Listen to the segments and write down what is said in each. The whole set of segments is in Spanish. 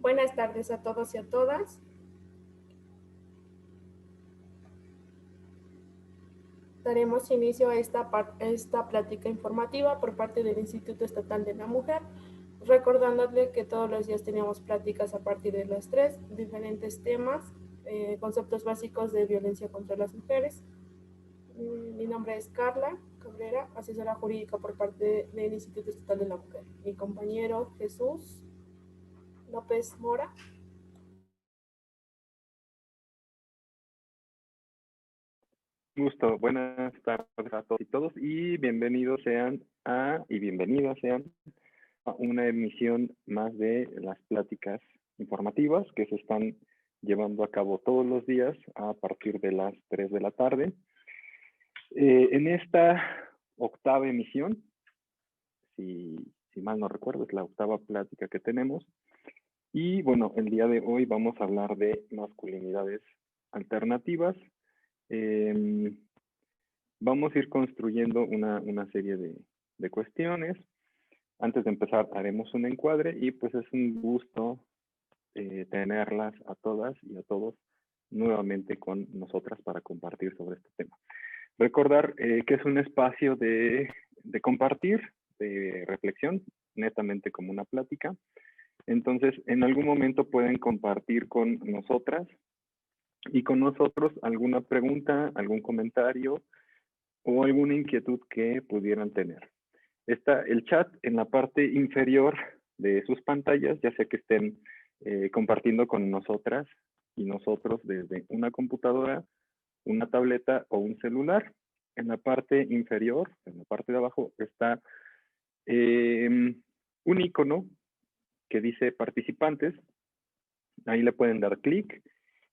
Buenas tardes a todos y a todas. Daremos inicio a esta plática informativa por parte del Instituto Estatal de la Mujer, recordándole que todos los días teníamos pláticas a partir de las 3, diferentes temas, conceptos básicos de violencia contra las mujeres. Mi nombre es Carla Cabrera, asesora jurídica por parte del Instituto Estatal de la Mujer. Mi compañero Jesús López Mora. Gusto, buenas tardes a todos y todos y bienvenidas sean a una emisión más de las pláticas informativas que se están llevando a cabo todos los días a partir de las 3 de la tarde. En esta octava emisión, si mal no recuerdo, es la octava plática que tenemos. Y bueno, el día de hoy vamos a hablar de masculinidades alternativas. Vamos a ir construyendo una serie de cuestiones. Antes de empezar haremos un encuadre y pues es un gusto tenerlas a todas y a todos nuevamente con nosotras para compartir sobre este tema. Recordar que es un espacio de compartir, de reflexión, netamente como una plática. Entonces, en algún momento pueden compartir con nosotras y con nosotros alguna pregunta, algún comentario o alguna inquietud que pudieran tener. Está el chat en la parte inferior de sus pantallas, ya sea que estén compartiendo con nosotras y nosotros desde una computadora, una tableta o un celular. En la parte inferior, en la parte de abajo, está un icono que dice participantes. Ahí le pueden dar clic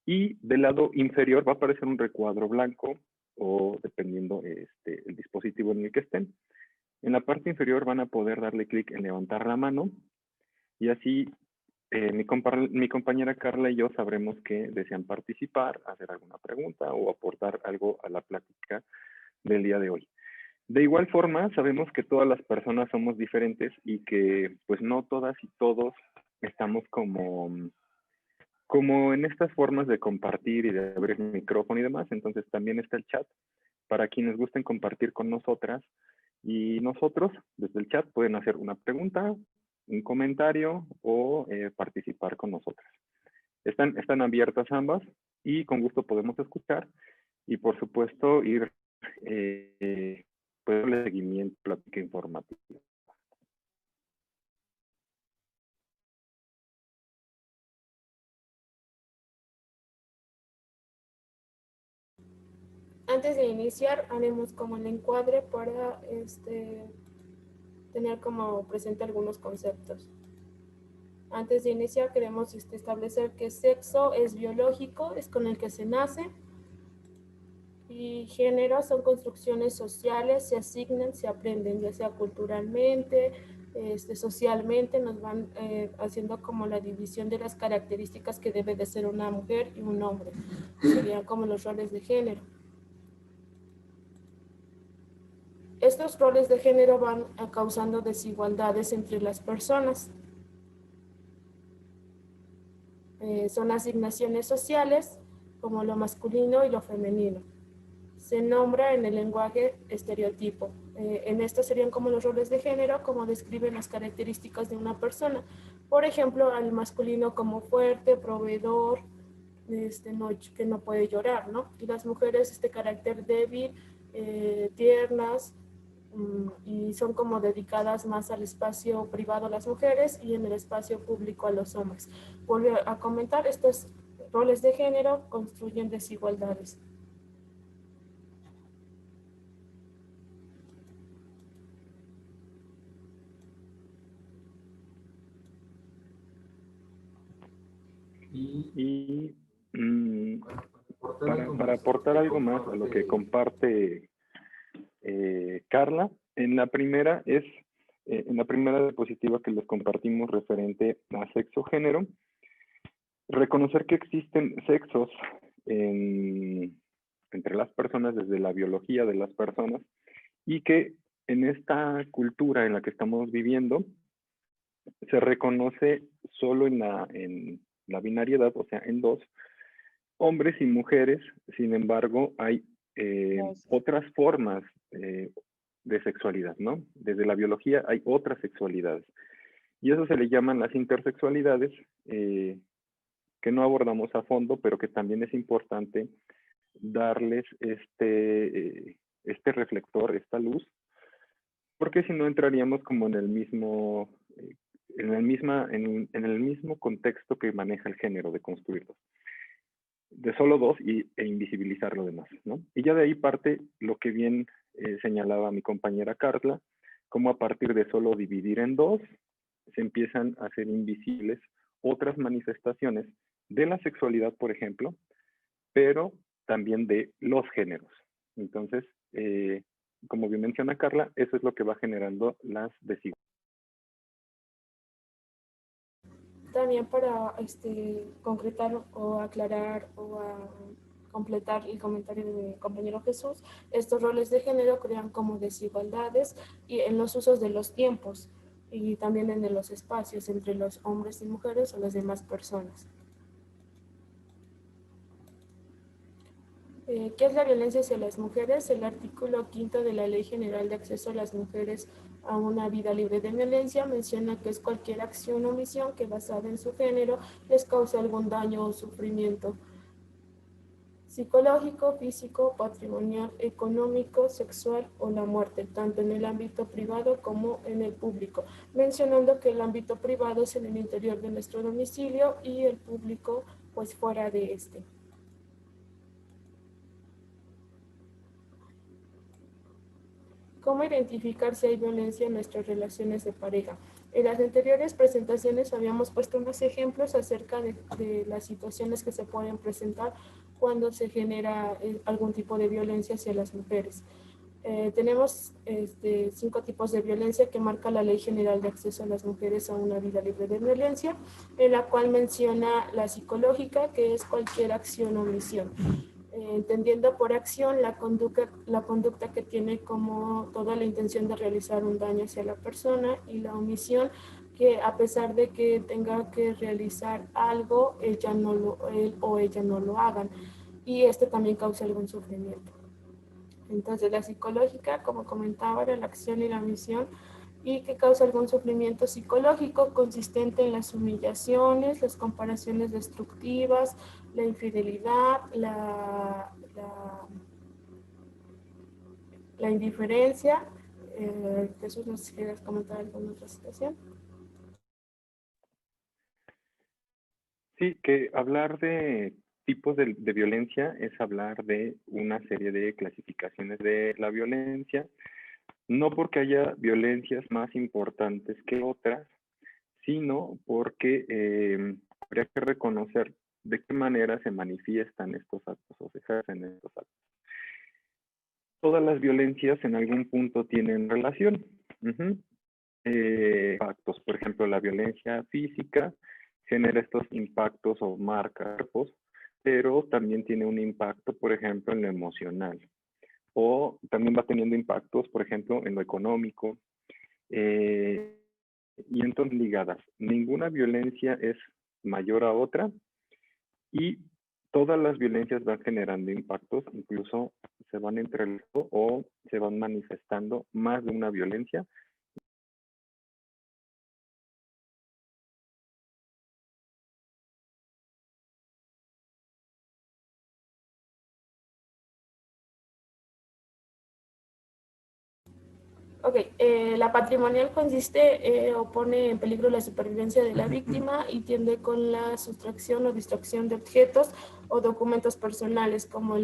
y del lado inferior va a aparecer un recuadro blanco o dependiendo el dispositivo en el que estén. En la parte inferior van a poder darle clic en levantar la mano y así mi compañera Carla y yo sabremos que desean participar, hacer alguna pregunta o aportar algo a la plática del día de hoy. De igual forma, sabemos que todas las personas somos diferentes y que pues no todas y todos estamos como en estas formas de compartir y de abrir el micrófono y demás. Entonces también está el chat para quienes gusten compartir con nosotras y nosotros desde el chat pueden hacer una pregunta, un comentario o participar con nosotras. Están abiertas ambas y con gusto podemos escuchar y por supuesto ir pues darle seguimiento a la plática informativa. Antes de iniciar, haremos como el encuadre para tener como presente algunos conceptos. Antes de iniciar, queremos establecer que sexo es biológico, es con el que se nace, y género son construcciones sociales, se asignan, se aprenden, ya sea culturalmente, socialmente, nos van haciendo como la división de las características que debe de ser una mujer y un hombre. Serían como los roles de género. Estos roles de género van causando desigualdades entre las personas. Son asignaciones sociales como lo masculino y lo femenino. Se nombra en el lenguaje estereotipo. En esto serían como los roles de género, como describen las características de una persona. Por ejemplo, al masculino como fuerte, proveedor, que no puede llorar, ¿no? Y las mujeres, este carácter débil, tiernas, y son como dedicadas más al espacio privado a las mujeres y en el espacio público a los hombres. Vuelvo a comentar, estos roles de género construyen desigualdades. Y para aportar algo más a lo que comparte Carla, en la primera diapositiva que les compartimos referente a sexo-género, reconocer que existen sexos entre las personas desde la biología de las personas y que en esta cultura en la que estamos viviendo se reconoce solo en la binariedad, o sea, en dos, hombres y mujeres. Sin embargo, hay otras formas de sexualidad, ¿no? Desde la biología hay otras sexualidades. Y eso se le llaman las intersexualidades, que no abordamos a fondo, pero que también es importante darles este reflector, esta luz, porque si no entraríamos como en el mismo, en el mismo contexto que maneja el género de construirlos, de solo dos e invisibilizar lo demás, ¿no? Y ya de ahí parte lo que bien señalaba mi compañera Carla, cómo a partir de solo dividir en dos, se empiezan a hacer invisibles otras manifestaciones de la sexualidad, por ejemplo, pero también de los géneros. Entonces, como bien menciona Carla, eso es lo que va generando las desigualdades. También para concretar o aclarar o completar el comentario de mi compañero Jesús, estos roles de género crean como desigualdades y en los usos de los tiempos y también en los espacios entre los hombres y mujeres o las demás personas. ¿Qué es la violencia hacia las mujeres? El artículo 5 de la Ley General de Acceso a las Mujeres a una Vida Libre de Violencia menciona que es cualquier acción o omisión que basada en su género les cause algún daño o sufrimiento psicológico, físico, patrimonial, económico, sexual o la muerte, tanto en el ámbito privado como en el público, mencionando que el ámbito privado es en el interior de nuestro domicilio y el público pues fuera de este. ¿Cómo identificar si hay violencia en nuestras relaciones de pareja? En las anteriores presentaciones habíamos puesto unos ejemplos acerca de las situaciones que se pueden presentar cuando se genera algún tipo de violencia hacia las mujeres. Tenemos 5 tipos de violencia que marca la Ley General de Acceso a las Mujeres a una Vida Libre de Violencia, en la cual menciona la psicológica, que es cualquier acción o omisión. Entendiendo por acción la conducta que tiene como toda la intención de realizar un daño hacia la persona, y la omisión, que a pesar de que tenga que realizar algo, él o ella no lo hagan, y también causa algún sufrimiento. Entonces la psicológica, como comentaba, era la acción y la omisión, y que causa algún sufrimiento psicológico consistente en las humillaciones, las comparaciones destructivas, la infidelidad, la indiferencia. Jesús, no sé si quieres comentar alguna otra situación. Sí, que hablar de tipos de violencia es hablar de una serie de clasificaciones de la violencia, no porque haya violencias más importantes que otras, sino porque habría que reconocer de qué manera se manifiestan estos actos o se ejercen estos actos. Todas las violencias en algún punto tienen relación. Actos, por ejemplo, la violencia física genera estos impactos o marca cuerpos, pero también tiene un impacto, por ejemplo, en lo emocional. O también va teniendo impactos, por ejemplo, en lo económico. Y entonces ligadas. Ninguna violencia es mayor a otra y todas las violencias van generando impactos, incluso se van entrelazando o se van manifestando más de una violencia. Ok, la patrimonial consiste o pone en peligro la supervivencia de la víctima y tiende con la sustracción o distracción de objetos o documentos personales como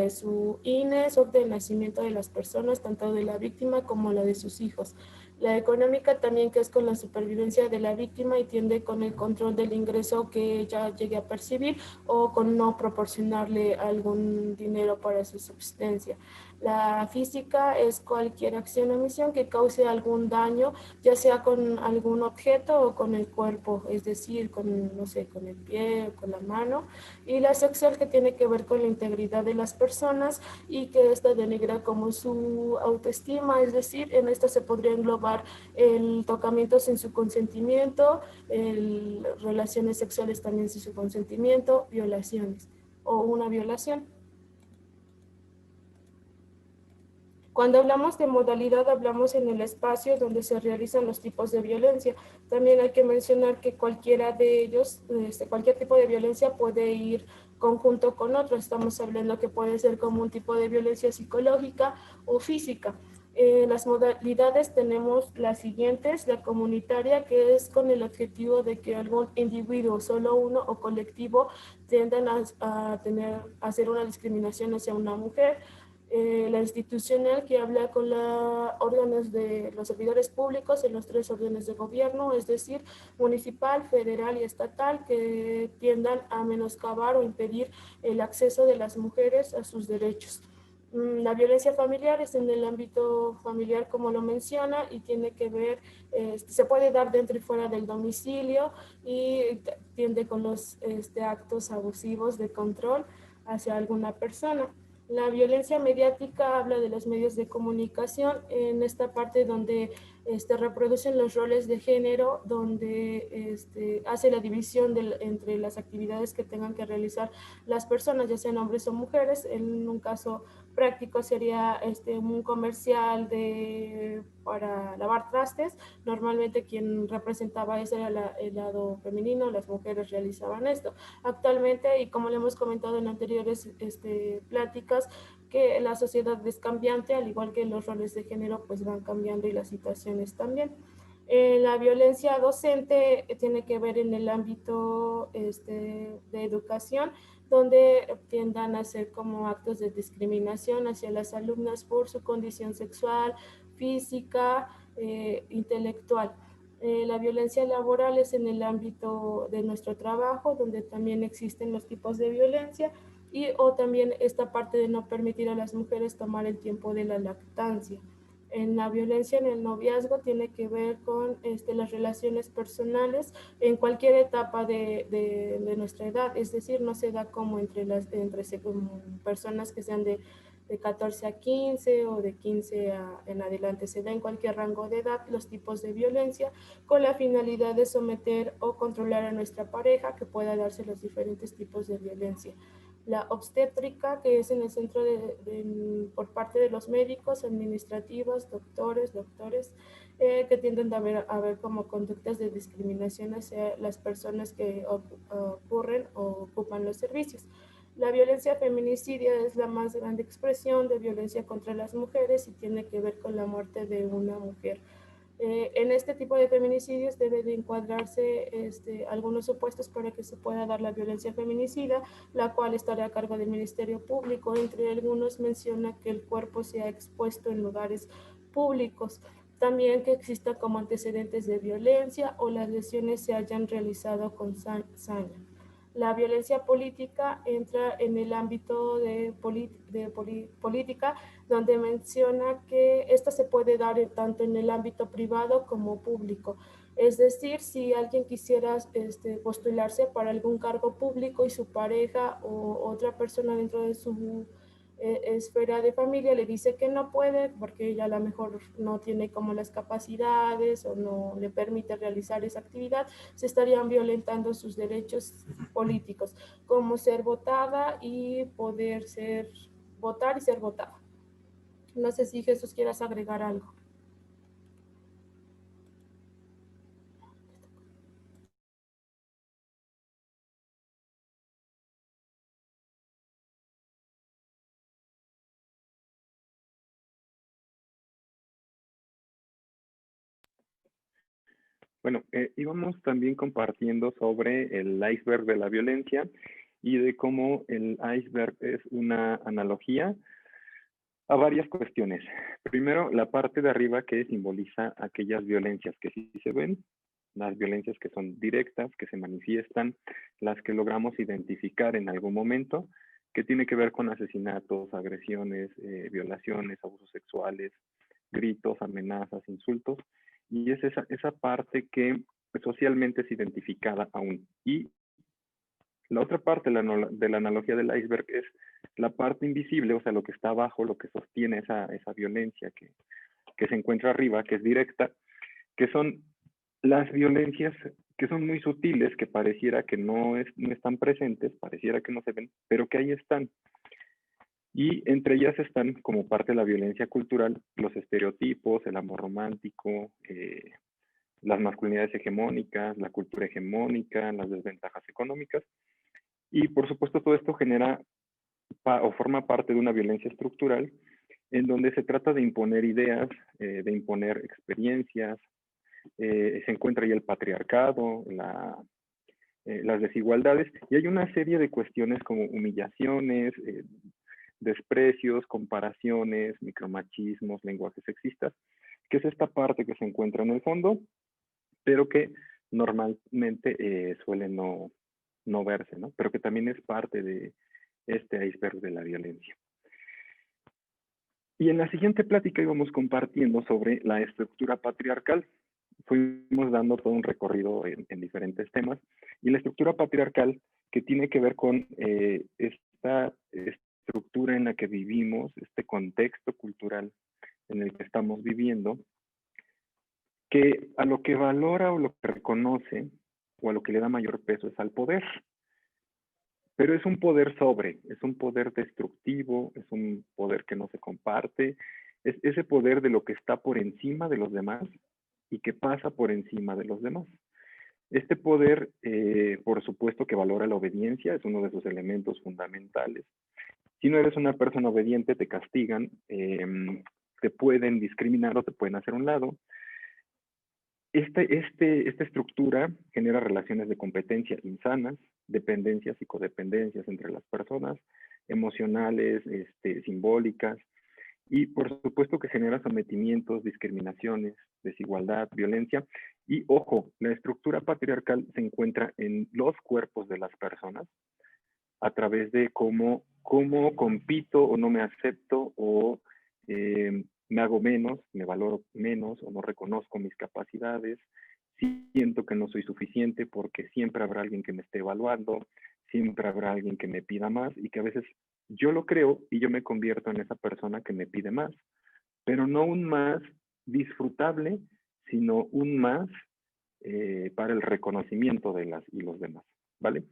su INE, su acta de nacimiento de las personas, tanto de la víctima como la de sus hijos. La económica también, que es con la supervivencia de la víctima y tiende con el control del ingreso que ella llegue a percibir o con no proporcionarle algún dinero para su subsistencia. La física es cualquier acción o omisión que cause algún daño, ya sea con algún objeto o con el cuerpo, es decir, con, no sé, con el pie o con la mano. Y la sexual, que tiene que ver con la integridad de las personas y que esta denigra como su autoestima, es decir, en esta se podría englobar el tocamiento sin su consentimiento, relaciones sexuales también sin su consentimiento, violaciones o una violación. Cuando hablamos de modalidad, hablamos en el espacio donde se realizan los tipos de violencia. También hay que mencionar que cualquiera de ellos, cualquier tipo de violencia puede ir conjunto con otro. Estamos hablando que puede ser como un tipo de violencia psicológica o física. Las modalidades tenemos las siguientes: la comunitaria, que es con el objetivo de que algún individuo, solo uno o colectivo, tiendan a hacer una discriminación hacia una mujer. La institucional, que habla con órganos de los servidores públicos en los 3 órdenes de gobierno, es decir, municipal, federal y estatal, que tiendan a menoscabar o impedir el acceso de las mujeres a sus derechos. La violencia familiar es en el ámbito familiar, como lo menciona, y tiene que ver, se puede dar dentro y fuera del domicilio y tiende con los actos abusivos de control hacia alguna persona. La violencia mediática habla de los medios de comunicación, en esta parte donde reproducen los roles de género, donde hace la división entre las actividades que tengan que realizar las personas, ya sean hombres o mujeres. En un caso práctico sería un comercial para lavar trastes. Normalmente quien representaba ese era el lado femenino, las mujeres realizaban esto. Actualmente, y como le hemos comentado en anteriores pláticas, que la sociedad es cambiante, al igual que los roles de género pues van cambiando y las situaciones también. La violencia docente tiene que ver en el ámbito de educación, donde tiendan a ser como actos de discriminación hacia las alumnas por su condición sexual, física, intelectual. La violencia laboral es en el ámbito de nuestro trabajo, donde también existen los tipos de violencia, o también esta parte de no permitir a las mujeres tomar el tiempo de la lactancia. En la violencia en el noviazgo tiene que ver con las relaciones personales en cualquier etapa de nuestra edad, es decir, no se da como entre personas que sean de 14 a 15 o de 15 en adelante, se da en cualquier rango de edad los tipos de violencia, con la finalidad de someter o controlar a nuestra pareja, que pueda darse los diferentes tipos de violencia. La obstétrica, que es en el centro por parte de los médicos, administrativos, doctores, que tienden a ver como conductas de discriminación hacia las personas que ocurren o ocupan los servicios. La violencia feminicidia es la más grande expresión de violencia contra las mujeres y tiene que ver con la muerte de una mujer. En este tipo de feminicidios debe de encuadrarse algunos supuestos para que se pueda dar la violencia feminicida, la cual estará a cargo del Ministerio Público. Entre algunos menciona que el cuerpo sea expuesto en lugares públicos, también que exista como antecedentes de violencia o las lesiones se hayan realizado con saña. La violencia política entra en el ámbito de política, donde menciona que esta se puede dar tanto en el ámbito privado como público. Es decir, si alguien quisiera postularse para algún cargo público y su pareja o otra persona dentro de su esfera de familia le dice que no puede porque ella a lo mejor no tiene como las capacidades o no le permite realizar esa actividad, se estarían violentando sus derechos políticos, como ser votada y poder votar y ser votada. No sé si Jesús quieras agregar algo. Bueno, íbamos también compartiendo sobre el iceberg de la violencia y de cómo el iceberg es una analogía a varias cuestiones. Primero, la parte de arriba, que simboliza aquellas violencias que sí se ven, las violencias que son directas, que se manifiestan, las que logramos identificar en algún momento, que tiene que ver con asesinatos, agresiones, violaciones, abusos sexuales, gritos, amenazas, insultos, y es esa parte que socialmente es identificada aún. Y la otra parte de la analogía del iceberg es la parte invisible, o sea, lo que está abajo, lo que sostiene esa violencia que se encuentra arriba, que es directa, que son las violencias que son muy sutiles, que pareciera que no están presentes, pareciera que no se ven, pero que ahí están. Y entre ellas están, como parte de la violencia cultural, los estereotipos, el amor romántico, las masculinidades hegemónicas, la cultura hegemónica, las desventajas económicas. Y por supuesto todo esto genera o forma parte de una violencia estructural en donde se trata de imponer ideas, de imponer experiencias, se encuentra ahí el patriarcado, las desigualdades, y hay una serie de cuestiones como humillaciones, desprecios, comparaciones, micromachismos, lenguajes sexistas, que es esta parte que se encuentra en el fondo, pero que normalmente suele no verse, ¿no? Pero que también es parte de este iceberg de la violencia. Y en la siguiente plática íbamos compartiendo sobre la estructura patriarcal. Fuimos dando todo un recorrido en diferentes temas. Y la estructura patriarcal, que tiene que ver con esta estructura en la que vivimos, este contexto cultural en el que estamos viviendo, que a lo que valora o lo que reconoce o a lo que le da mayor peso es al poder. Pero es un poder es un poder destructivo, es un poder que no se comparte, es ese poder de lo que está por encima de los demás y que pasa por encima de los demás. Este poder, por supuesto que valora la obediencia, es uno de sus elementos fundamentales. Si no eres una persona obediente, te castigan, te pueden discriminar o te pueden hacer a un lado. Esta estructura genera relaciones de competencia insanas, dependencias y codependencias entre las personas, emocionales, simbólicas, y por supuesto que genera sometimientos, discriminaciones, desigualdad, violencia. Y ojo, la estructura patriarcal se encuentra en los cuerpos de las personas a través de cómo compito o no me acepto o me hago menos, me valoro menos o no reconozco mis capacidades, siento que no soy suficiente porque siempre habrá alguien que me esté evaluando, siempre habrá alguien que me pida más y que a veces yo lo creo y yo me convierto en esa persona que me pide más, pero no un más disfrutable, sino un más para el reconocimiento de las y los demás, ¿vale?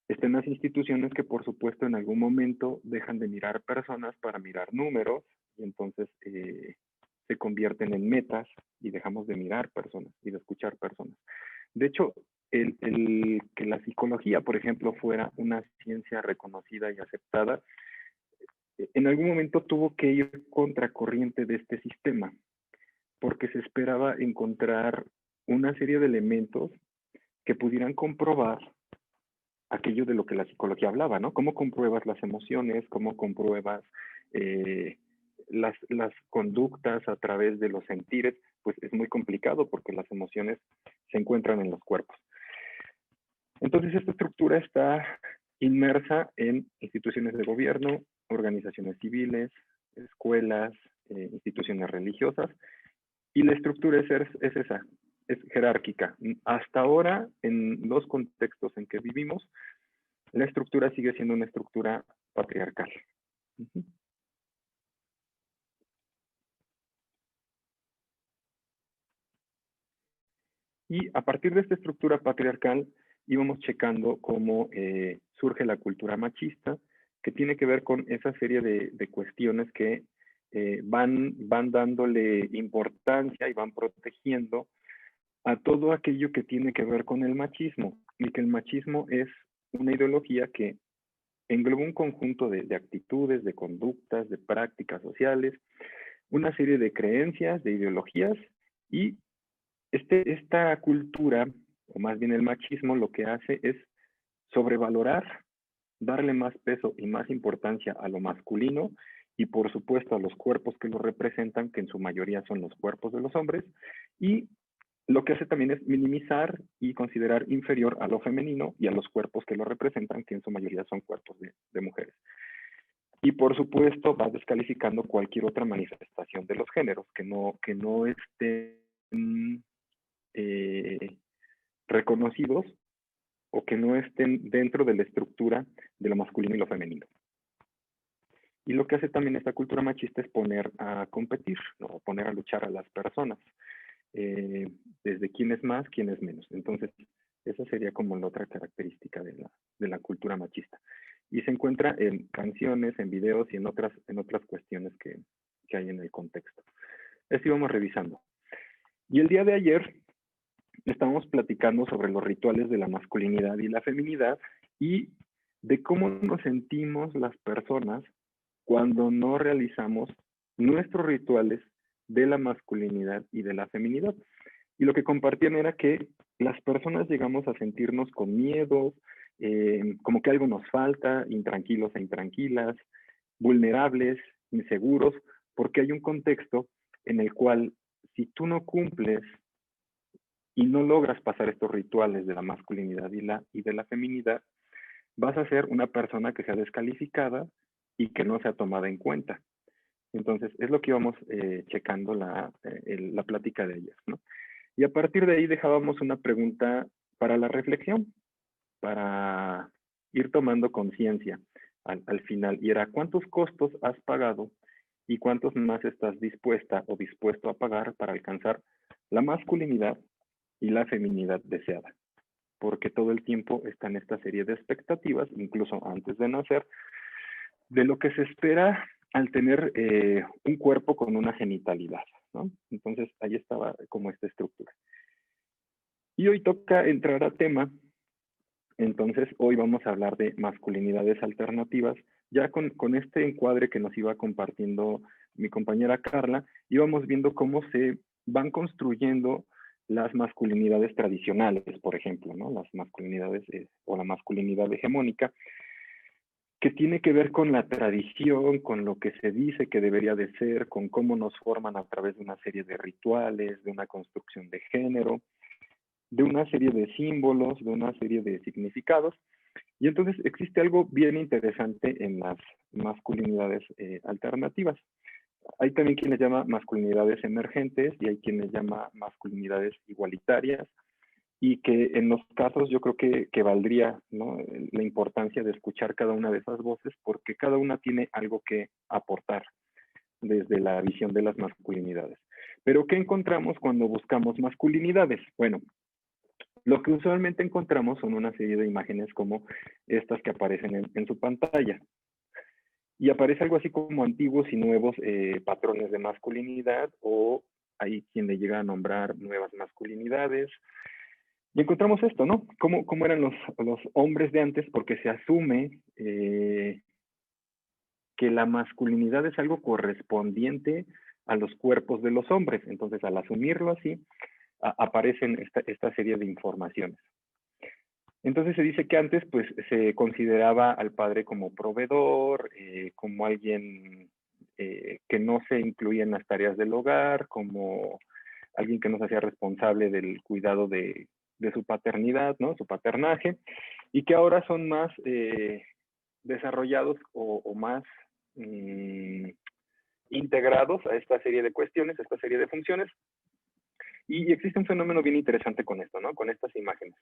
Están las instituciones que por supuesto en algún momento dejan de mirar personas para mirar números y entonces se convierten en metas y dejamos de mirar personas y de escuchar personas. De hecho, el que la psicología, por ejemplo, fuera una ciencia reconocida y aceptada, en algún momento tuvo que ir contracorriente de este sistema, porque se esperaba encontrar una serie de elementos que pudieran comprobar aquello de lo que la psicología hablaba, ¿no? ¿Cómo compruebas las emociones? ¿Cómo compruebas las conductas a través de los sentires? Pues es muy complicado porque las emociones se encuentran en los cuerpos. Entonces, esta estructura está inmersa en instituciones de gobierno, organizaciones civiles, escuelas, instituciones religiosas, y la estructura es esa, es jerárquica. Hasta ahora, en los contextos en que vivimos, la estructura sigue siendo una estructura patriarcal. Y a partir de esta estructura patriarcal íbamos checando cómo surge la cultura machista, que tiene que ver con esa serie de cuestiones que van dándole importancia y van protegiendo a todo aquello que tiene que ver con el machismo, y que el machismo es una ideología que engloba un conjunto de actitudes, de conductas, de prácticas sociales, una serie de creencias, de ideologías, y esta cultura, o más bien el machismo, lo que hace es sobrevalorar, darle más peso y más importancia a lo masculino y por supuesto a los cuerpos que lo representan, que en su mayoría son los cuerpos de los hombres, y lo que hace también es minimizar y considerar inferior a lo femenino y a los cuerpos que lo representan, que en su mayoría son cuerpos de mujeres. Y por supuesto va descalificando cualquier otra manifestación de los géneros que no estén reconocidos o que no estén dentro de la estructura de lo masculino y lo femenino. Y lo que hace también esta cultura machista es poner a competir, ¿no? Poner a luchar a las personas, desde quién es más, quién es menos. Entonces, esa sería como la otra característica de la cultura machista. Y se encuentra en canciones, en videos y en otras cuestiones que hay en el contexto. Esto íbamos revisando. Y el día de ayer estábamos platicando sobre los rituales de la masculinidad y la feminidad y de cómo nos sentimos las personas cuando no realizamos nuestros rituales de la masculinidad y de la feminidad. Y lo que compartían era que las personas llegamos a sentirnos con miedo, como que algo nos falta, intranquilos e intranquilas, vulnerables, inseguros, porque hay un contexto en el cual si tú no cumples y no logras pasar estos rituales de la masculinidad y de la feminidad, vas a ser una persona que sea descalificada y que no sea tomada en cuenta. Entonces, es lo que íbamos checando la plática de ellas, ¿no? Y a partir de ahí dejábamos una pregunta para la reflexión, para ir tomando conciencia al final. Y era, ¿cuántos costos has pagado y cuántos más estás dispuesta o dispuesto a pagar para alcanzar la masculinidad y la feminidad deseada? Porque todo el tiempo está en esta serie de expectativas, incluso antes de nacer, de lo que se espera al tener un cuerpo con una genitalidad, ¿no? Entonces, ahí estaba como esta estructura. Y hoy toca entrar a tema, entonces hoy vamos a hablar de masculinidades alternativas, ya con este encuadre que nos iba compartiendo mi compañera Carla, íbamos viendo cómo se van construyendo las masculinidades tradicionales, por ejemplo, ¿no? Las masculinidades o la masculinidad hegemónica, que tiene que ver con la tradición, con lo que se dice que debería de ser, con cómo nos forman a través de una serie de rituales, de una construcción de género, de una serie de símbolos, de una serie de significados. Y entonces existe algo bien interesante en las masculinidades alternativas. Hay también quien les llama masculinidades emergentes y hay quien les llama masculinidades igualitarias, y que en los casos yo creo que valdría, ¿no?, la importancia de escuchar cada una de esas voces, porque cada una tiene algo que aportar desde la visión de las masculinidades. Pero ¿qué encontramos cuando buscamos masculinidades? Bueno, lo que usualmente encontramos son una serie de imágenes como estas que aparecen en su pantalla. Y aparece algo así como antiguos y nuevos patrones de masculinidad, o hay quien le llega a nombrar nuevas masculinidades. Y encontramos esto, ¿no? ¿Cómo eran los hombres de antes? Porque se asume que la masculinidad es algo correspondiente a los cuerpos de los hombres. Entonces, al asumirlo así, aparecen esta serie de informaciones. Entonces se dice que antes pues se consideraba al padre como proveedor, como alguien que no se incluía en las tareas del hogar, como alguien que no se hacía responsable del cuidado de su paternidad, ¿no? Su paternaje, y que ahora son más desarrollados o más integrados a esta serie de cuestiones, a esta serie de funciones. Y existe un fenómeno bien interesante con esto, ¿no? Con estas imágenes.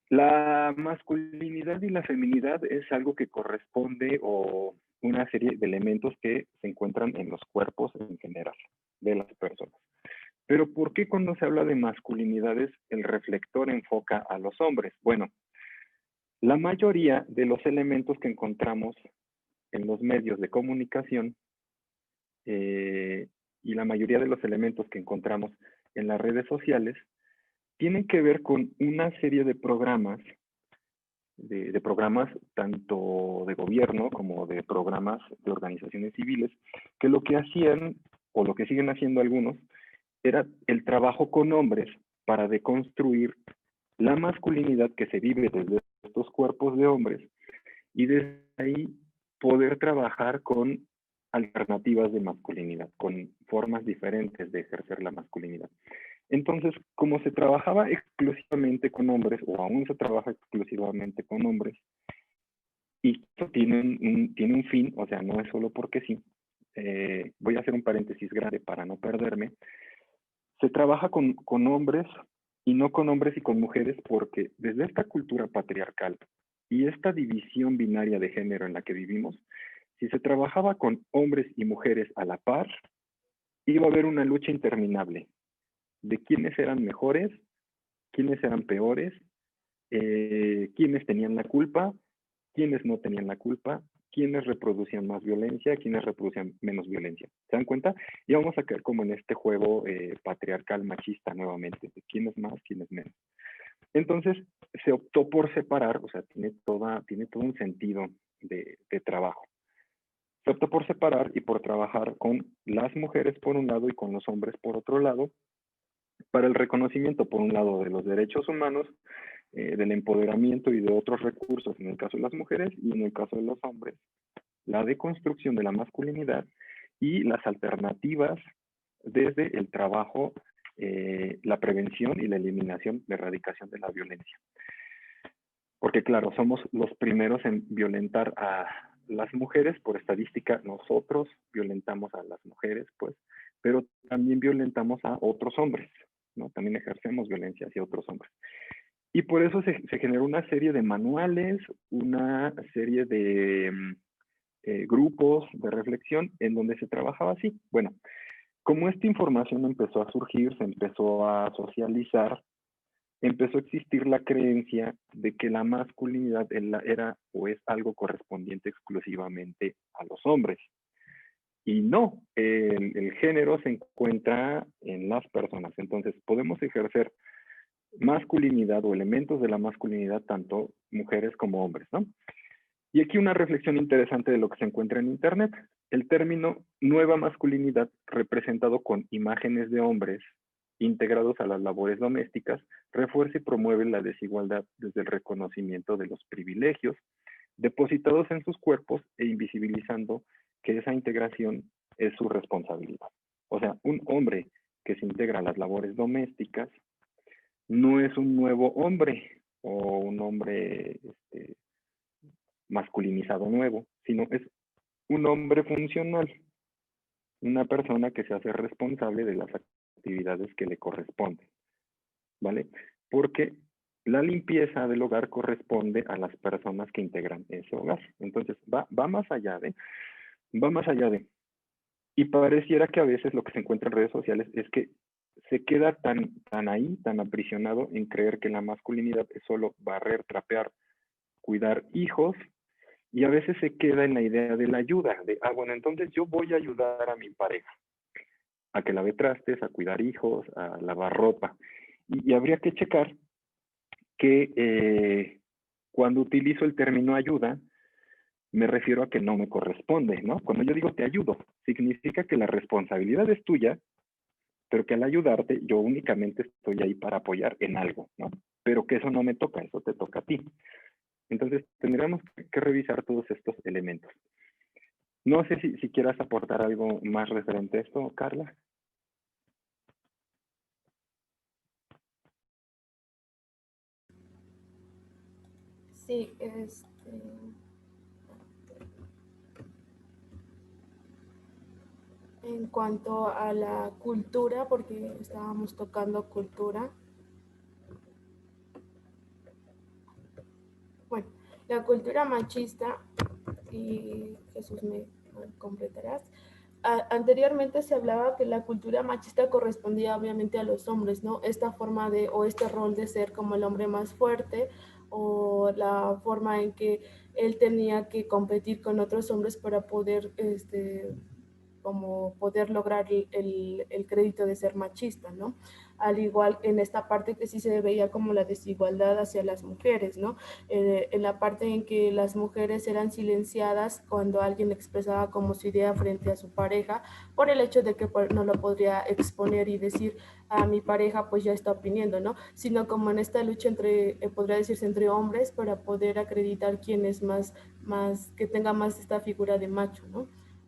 La masculinidad y la feminidad es algo que corresponde o una serie de elementos que se encuentran en los cuerpos en general de las personas. Pero ¿por qué cuando se habla de masculinidades el reflector enfoca a los hombres? Bueno, la mayoría de los elementos que encontramos en los medios de comunicación y la mayoría de los elementos que encontramos en las redes sociales tienen que ver con una serie de programas, de programas tanto de gobierno como de programas de organizaciones civiles, que lo que hacían, o lo que siguen haciendo algunos, era el trabajo con hombres para deconstruir la masculinidad que se vive desde estos cuerpos de hombres y desde ahí poder trabajar con alternativas de masculinidad, con formas diferentes de ejercer la masculinidad. Entonces, como se trabajaba exclusivamente con hombres, o aún se trabaja exclusivamente con hombres, y esto tiene un fin, o sea, no es solo porque sí. Voy a hacer un paréntesis grande para no perderme. Se trabaja con hombres y no con hombres y con mujeres porque desde esta cultura patriarcal y esta división binaria de género en la que vivimos, si se trabajaba con hombres y mujeres a la par, iba a haber una lucha interminable de quiénes eran mejores, quiénes eran peores, quiénes tenían la culpa, quiénes no tenían la culpa, quiénes reproducían más violencia, quiénes reproducían menos violencia. ¿Se dan cuenta? Y vamos a caer como en este juego patriarcal machista nuevamente, de quién es más, quién es menos. Entonces, se optó por separar, o sea, tiene todo un sentido de trabajo. Se optó por separar y por trabajar con las mujeres por un lado y con los hombres por otro lado, para el reconocimiento, por un lado, de los derechos humanos, del empoderamiento y de otros recursos, en el caso de las mujeres y en el caso de los hombres, la deconstrucción de la masculinidad y las alternativas desde el trabajo, la prevención y la eliminación, la erradicación de la violencia. Porque claro, somos los primeros en violentar a las mujeres, por estadística nosotros violentamos a las mujeres, pues, pero también violentamos a otros hombres, ¿no? También ejercemos violencia hacia otros hombres. Y por eso se generó una serie de manuales, una serie de grupos de reflexión en donde se trabajaba así. Bueno, como esta información empezó a surgir, se empezó a socializar, empezó a existir la creencia de que la masculinidad era o es algo correspondiente exclusivamente a los hombres. Y no, el género se encuentra en las personas. Entonces, podemos ejercer masculinidad o elementos de la masculinidad tanto mujeres como hombres, ¿no? Y aquí una reflexión interesante de lo que se encuentra en Internet. El término nueva masculinidad, representado con imágenes de hombres integrados a las labores domésticas, refuerza y promueve la desigualdad desde el reconocimiento de los privilegios depositados en sus cuerpos e invisibilizando que esa integración es su responsabilidad. O sea, un hombre que se integra a las labores domésticas no es un nuevo hombre o un hombre masculinizado nuevo, sino es un hombre funcional, una persona que se hace responsable de las actividades que le corresponden, ¿vale? Porque la limpieza del hogar corresponde a las personas que integran ese hogar. Entonces, va más allá de, y pareciera que a veces lo que se encuentra en redes sociales es que se queda tan ahí, tan aprisionado en creer que la masculinidad es solo barrer, trapear, cuidar hijos, y a veces se queda en la idea de la ayuda, de, bueno, entonces yo voy a ayudar a mi pareja, a que lave trastes, a cuidar hijos, a lavar ropa. Y habría que checar que cuando utilizo el término ayuda, me refiero a que no me corresponde, ¿no? Cuando yo digo te ayudo, significa que la responsabilidad es tuya, pero que al ayudarte yo únicamente estoy ahí para apoyar en algo, ¿no? Pero que eso no me toca, eso te toca a ti. Entonces tendríamos que revisar todos estos elementos. No sé si quieras aportar algo más referente a esto, Carla. Sí, en cuanto a la cultura, porque estábamos tocando cultura. Bueno, la cultura machista, y Jesús me completarás. Anteriormente se hablaba que la cultura machista correspondía obviamente a los hombres, ¿no? Esta forma de, o este rol de ser como el hombre más fuerte, o la forma en que él tenía que competir con otros hombres para poder, como poder lograr el crédito de ser machista, ¿no? Al igual en esta parte que sí se veía como la desigualdad hacia las mujeres, ¿no? En la parte en que las mujeres eran silenciadas cuando alguien expresaba como su idea frente a su pareja, por el hecho de que no lo podría exponer y decir a mi pareja pues ya está opiniendo, ¿no? Sino como en esta lucha entre, podría decirse entre hombres para poder acreditar quién es más, que tenga más esta figura de macho, ¿no?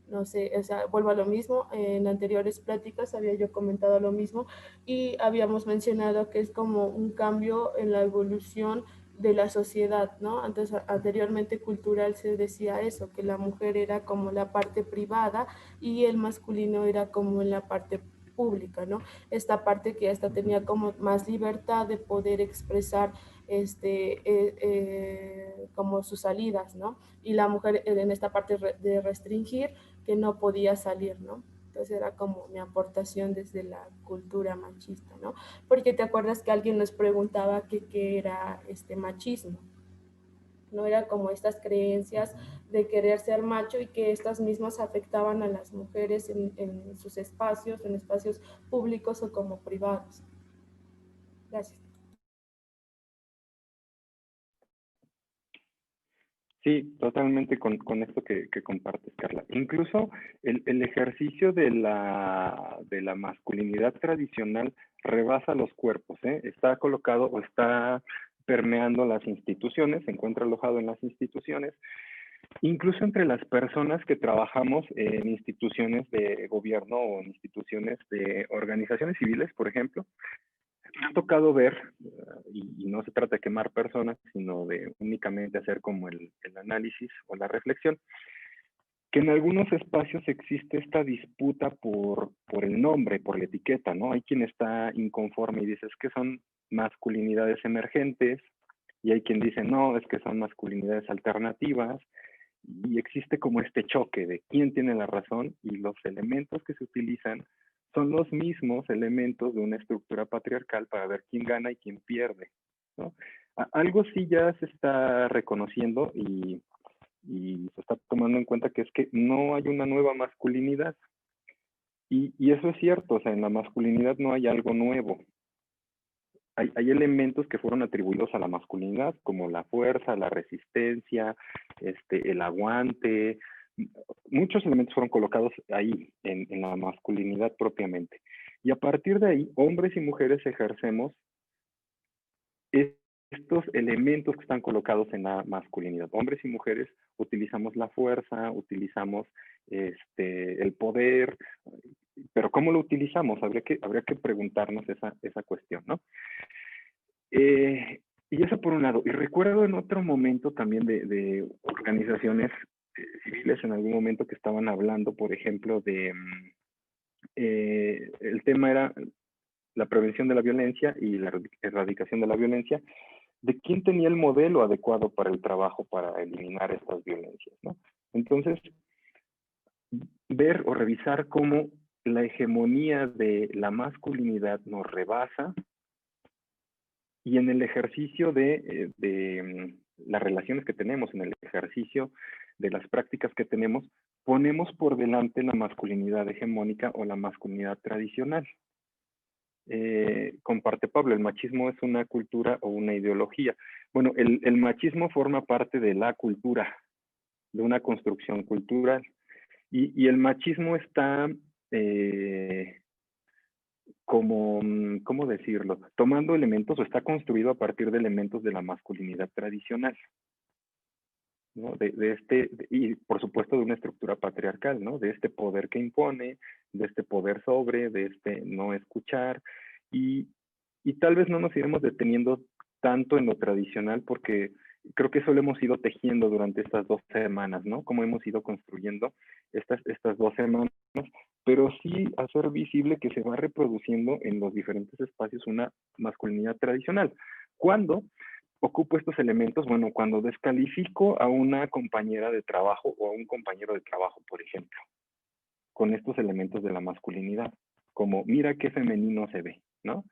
no sé, o sea, vuelvo a lo mismo, en anteriores pláticas había yo comentado lo mismo y habíamos mencionado que es como un cambio en la evolución de la sociedad, ¿no? Antes, anteriormente cultural se decía eso, que la mujer era como la parte privada y el masculino era como en la parte pública, ¿no? Esta parte que hasta tenía como más libertad de poder expresar como sus salidas, ¿no? Y la mujer en esta parte de restringir que no podía salir, ¿no? Entonces era como mi aportación desde la cultura machista, ¿no? Porque te acuerdas que alguien nos preguntaba qué era este machismo, no era como estas creencias de querer ser macho y que estas mismas afectaban a las mujeres en sus espacios, en espacios públicos o como privados. Gracias. Sí, totalmente con esto que compartes, Carla. Incluso el ejercicio de la masculinidad tradicional rebasa los cuerpos, ¿eh? Está colocado o está permeando las instituciones, se encuentra alojado en las instituciones, incluso entre las personas que trabajamos en instituciones de gobierno o en instituciones de organizaciones civiles, por ejemplo. Me ha tocado ver, y no se trata de quemar personas, sino de únicamente hacer como el análisis o la reflexión, que en algunos espacios existe esta disputa por el nombre, por la etiqueta, ¿no? Hay quien está inconforme y dice es que son masculinidades emergentes, y hay quien dice no, es que son masculinidades alternativas, y existe como este choque de quién tiene la razón y los elementos que se utilizan son los mismos elementos de una estructura patriarcal para ver quién gana y quién pierde, ¿no? Algo sí ya se está reconociendo y se está tomando en cuenta que es que no hay una nueva masculinidad. Y eso es cierto, o sea, en la masculinidad no hay algo nuevo. Hay elementos que fueron atribuidos a la masculinidad, como la fuerza, la resistencia, el aguante. Muchos elementos fueron colocados ahí, en la masculinidad propiamente. Y a partir de ahí, hombres y mujeres ejercemos estos elementos que están colocados en la masculinidad. Hombres y mujeres utilizamos la fuerza, utilizamos el poder, pero ¿cómo lo utilizamos? Habría que preguntarnos esa cuestión, ¿no? Y eso por un lado. Y recuerdo en otro momento también de organizaciones civiles en algún momento que estaban hablando, por ejemplo, el tema era la prevención de la violencia y la erradicación de la violencia, de quién tenía el modelo adecuado para el trabajo para eliminar estas violencias, ¿no? Entonces, ver o revisar cómo la hegemonía de la masculinidad nos rebasa y en el ejercicio de las relaciones que tenemos, en el ejercicio de las prácticas que tenemos, ponemos por delante la masculinidad hegemónica o la masculinidad tradicional. Comparte Pablo, el machismo es una cultura o una ideología. Bueno, el machismo forma parte de la cultura, de una construcción cultural. Y el machismo está como, ¿cómo decirlo? Tomando elementos o está construido a partir de elementos de la masculinidad tradicional, ¿no? Y por supuesto de una estructura patriarcal, ¿no? De este poder que impone, de este poder sobre, de este no escuchar, y, y tal vez no nos iremos deteniendo tanto en lo tradicional porque creo que eso lo hemos ido tejiendo durante estas 2 semanas, ¿no? Cómo hemos ido construyendo estas 2 semanas, pero sí hacer visible que se va reproduciendo en los diferentes espacios una masculinidad tradicional. ¿Cuándo ocupo estos elementos? Bueno, cuando descalifico a una compañera de trabajo o a un compañero de trabajo, por ejemplo, con estos elementos de la masculinidad, como mira qué femenino se ve, ¿no?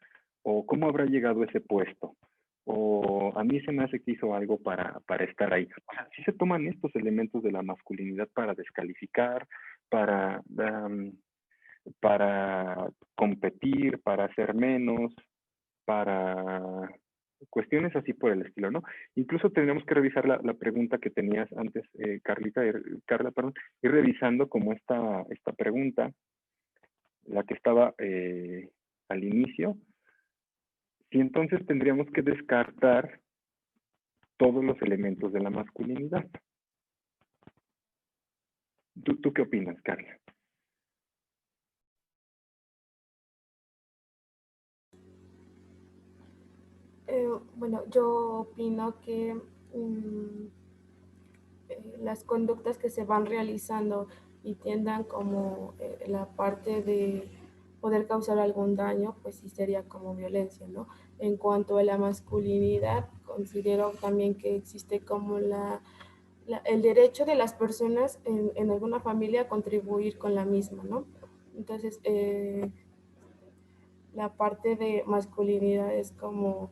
O cómo habrá llegado a ese puesto, o a mí se me hace que hizo algo para estar ahí. O sea, sí se toman estos elementos de la masculinidad para descalificar, para, para competir, para hacer menos, para cuestiones así por el estilo, ¿no? Incluso tendríamos que revisar la pregunta que tenías antes, Carla, perdón, ir revisando como esta pregunta, la que estaba al inicio, y entonces tendríamos que descartar todos los elementos de la masculinidad. ¿Tú qué opinas, Carla? Bueno, yo opino que las conductas que se van realizando y tiendan como la parte de poder causar algún daño, pues sí sería como violencia, ¿no? En cuanto a la masculinidad, considero también que existe como el derecho de las personas en alguna familia a contribuir con la misma, ¿no? Entonces, la parte de masculinidad es como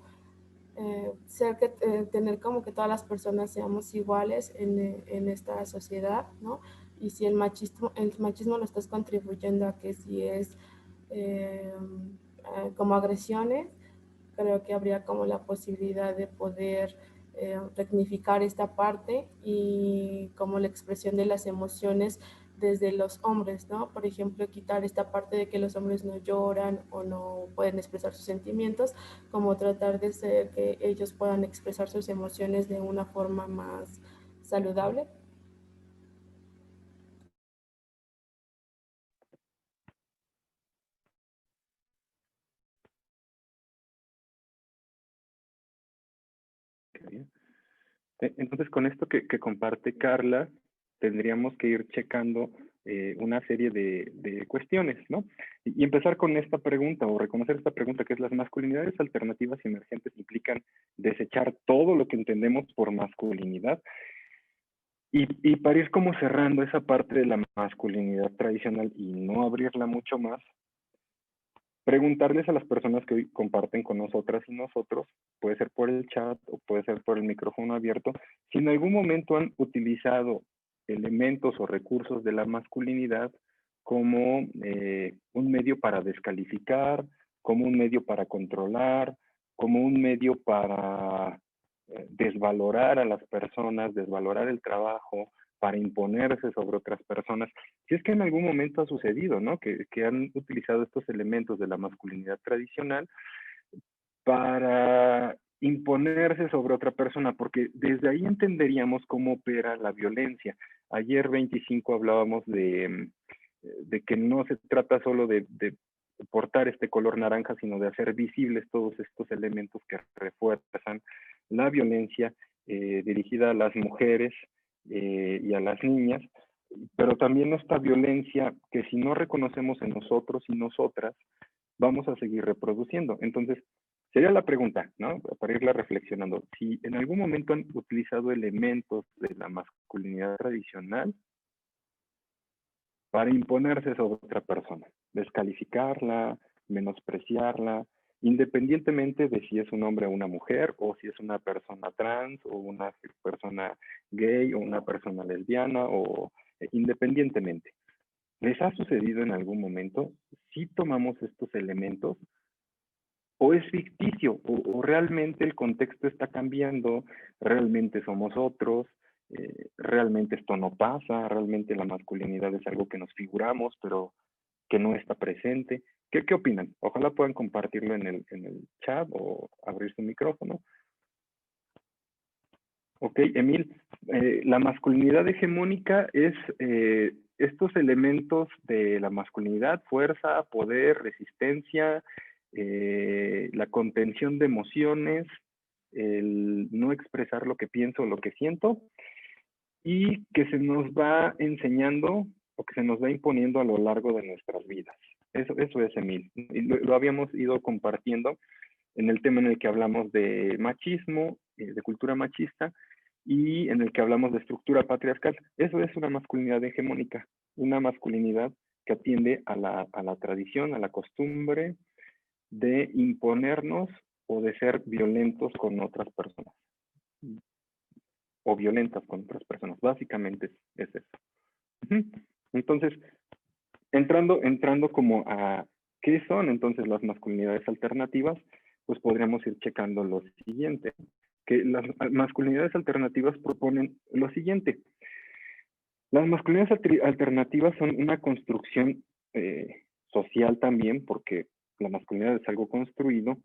tener como que todas las personas seamos iguales en esta sociedad, ¿no? Y si el machismo lo estás contribuyendo a que si es como agresiones, creo que habría como la posibilidad de poder rectificar esta parte y como la expresión de las emociones desde los hombres, ¿no? Por ejemplo, quitar esta parte de que los hombres no lloran o no pueden expresar sus sentimientos, como tratar de ser que ellos puedan expresar sus emociones de una forma más saludable. Qué bien. Entonces, con esto que comparte Carla, tendríamos que ir checando una serie de cuestiones, ¿no? Y empezar con esta pregunta o reconocer esta pregunta, que es las masculinidades alternativas y emergentes implican desechar todo lo que entendemos por masculinidad. Y para ir como cerrando esa parte de la masculinidad tradicional y no abrirla mucho más, preguntarles a las personas que hoy comparten con nosotras y nosotros, puede ser por el chat o puede ser por el micrófono abierto, si en algún momento han utilizado elementos o recursos de la masculinidad como un medio para descalificar, como un medio para controlar, como un medio para desvalorar a las personas, desvalorar el trabajo, para imponerse sobre otras personas. Si es que en algún momento ha sucedido, ¿no? Que han utilizado estos elementos de la masculinidad tradicional para imponerse sobre otra persona, porque desde ahí entenderíamos cómo opera la violencia. Ayer 25 hablábamos de que no se trata solo de portar este color naranja, sino de hacer visibles todos estos elementos que refuerzan la violencia dirigida a las mujeres y a las niñas, pero también esta violencia que si no reconocemos en nosotros y nosotras, vamos a seguir reproduciendo. Entonces, sería la pregunta, ¿no? Para irla reflexionando. Si en algún momento han utilizado elementos de la masculinidad tradicional para imponerse sobre otra persona, descalificarla, menospreciarla, independientemente de si es un hombre o una mujer, o si es una persona trans, o una persona gay, o una persona lesbiana, o independientemente. ¿Les ha sucedido en algún momento? Si tomamos estos elementos, o es ficticio, o realmente el contexto está cambiando, realmente somos otros, realmente esto no pasa, realmente la masculinidad es algo que nos figuramos, pero que no está presente. ¿Qué opinan? Ojalá puedan compartirlo en el chat o abrir su micrófono. Ok, Emil, la masculinidad hegemónica es estos elementos de la masculinidad, fuerza, poder, resistencia, la contención de emociones, el no expresar lo que pienso o lo que siento, y que se nos va enseñando o que se nos va imponiendo a lo largo de nuestras vidas. Eso es, Emil. Y lo habíamos ido compartiendo en el tema en el que hablamos de machismo, de cultura machista, y en el que hablamos de estructura patriarcal. Eso es una masculinidad hegemónica, una masculinidad que atiende a la tradición, a la costumbre de imponernos o de ser violentos con otras personas, o violentas con otras personas. Básicamente es eso. Entonces, entrando como a qué son entonces las masculinidades alternativas, pues podríamos ir checando lo siguiente, que las masculinidades alternativas proponen lo siguiente. Las masculinidades alternativas son una construcción social también, porque la masculinidad es algo construido,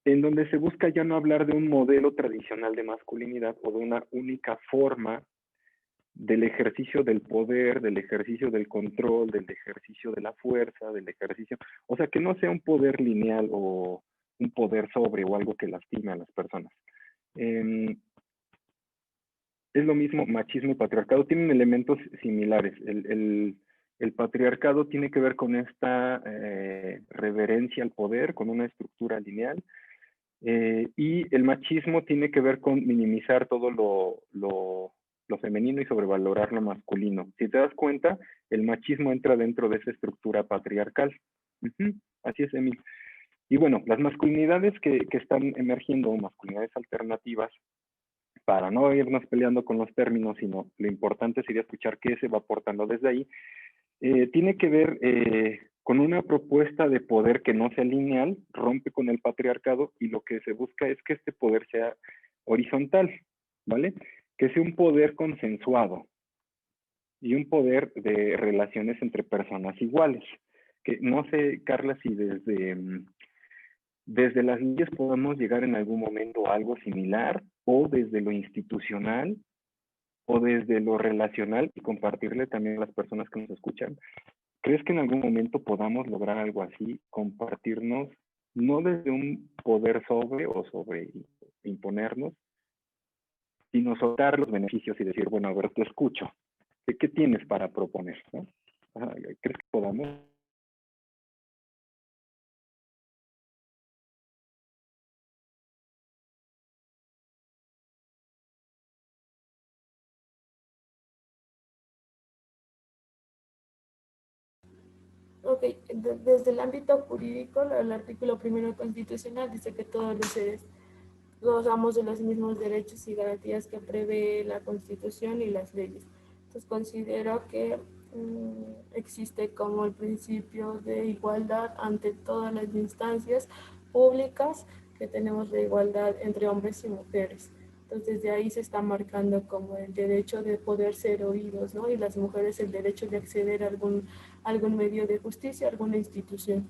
en donde se busca ya no hablar de un modelo tradicional de masculinidad o de una única forma del ejercicio del poder, del ejercicio del control, del ejercicio de la fuerza, del ejercicio, o sea, que no sea un poder lineal o un poder sobre o algo que lastime a las personas. Es lo mismo, machismo y patriarcado tienen elementos similares. El patriarcado tiene que ver con esta reverencia al poder, con una estructura lineal, y el machismo tiene que ver con minimizar todo lo femenino y sobrevalorar lo masculino. Si te das cuenta, el machismo entra dentro de esa estructura patriarcal. Así es, Emil. Y bueno, las masculinidades que están emergiendo, masculinidades alternativas, para no irnos peleando con los términos, sino lo importante sería escuchar qué se va aportando desde ahí, tiene que ver con una propuesta de poder que no sea lineal, rompe con el patriarcado y lo que se busca es que este poder sea horizontal, ¿vale? Que sea un poder consensuado y un poder de relaciones entre personas iguales. Que no sé, Carla, si desde las leyes podemos llegar en algún momento a algo similar o desde lo institucional o desde lo relacional y compartirle también a las personas que nos escuchan. ¿Crees que en algún momento podamos lograr algo así, compartirnos, no desde un poder sobre o sobre imponernos, sino soltar los beneficios y decir, bueno, a ver, te escucho, ¿qué tienes para proponer? ¿No? ¿Crees que podamos? Ok, desde el ámbito jurídico, el artículo primero constitucional dice que todos los seres gozamos de los mismos derechos y garantías que prevé la Constitución y las leyes. Entonces considero que existe como el principio de igualdad ante todas las instancias públicas, que tenemos la igualdad entre hombres y mujeres. Entonces de ahí se está marcando como el derecho de poder ser oídos, ¿no? Y las mujeres el derecho de acceder a algún medio de justicia, alguna institución.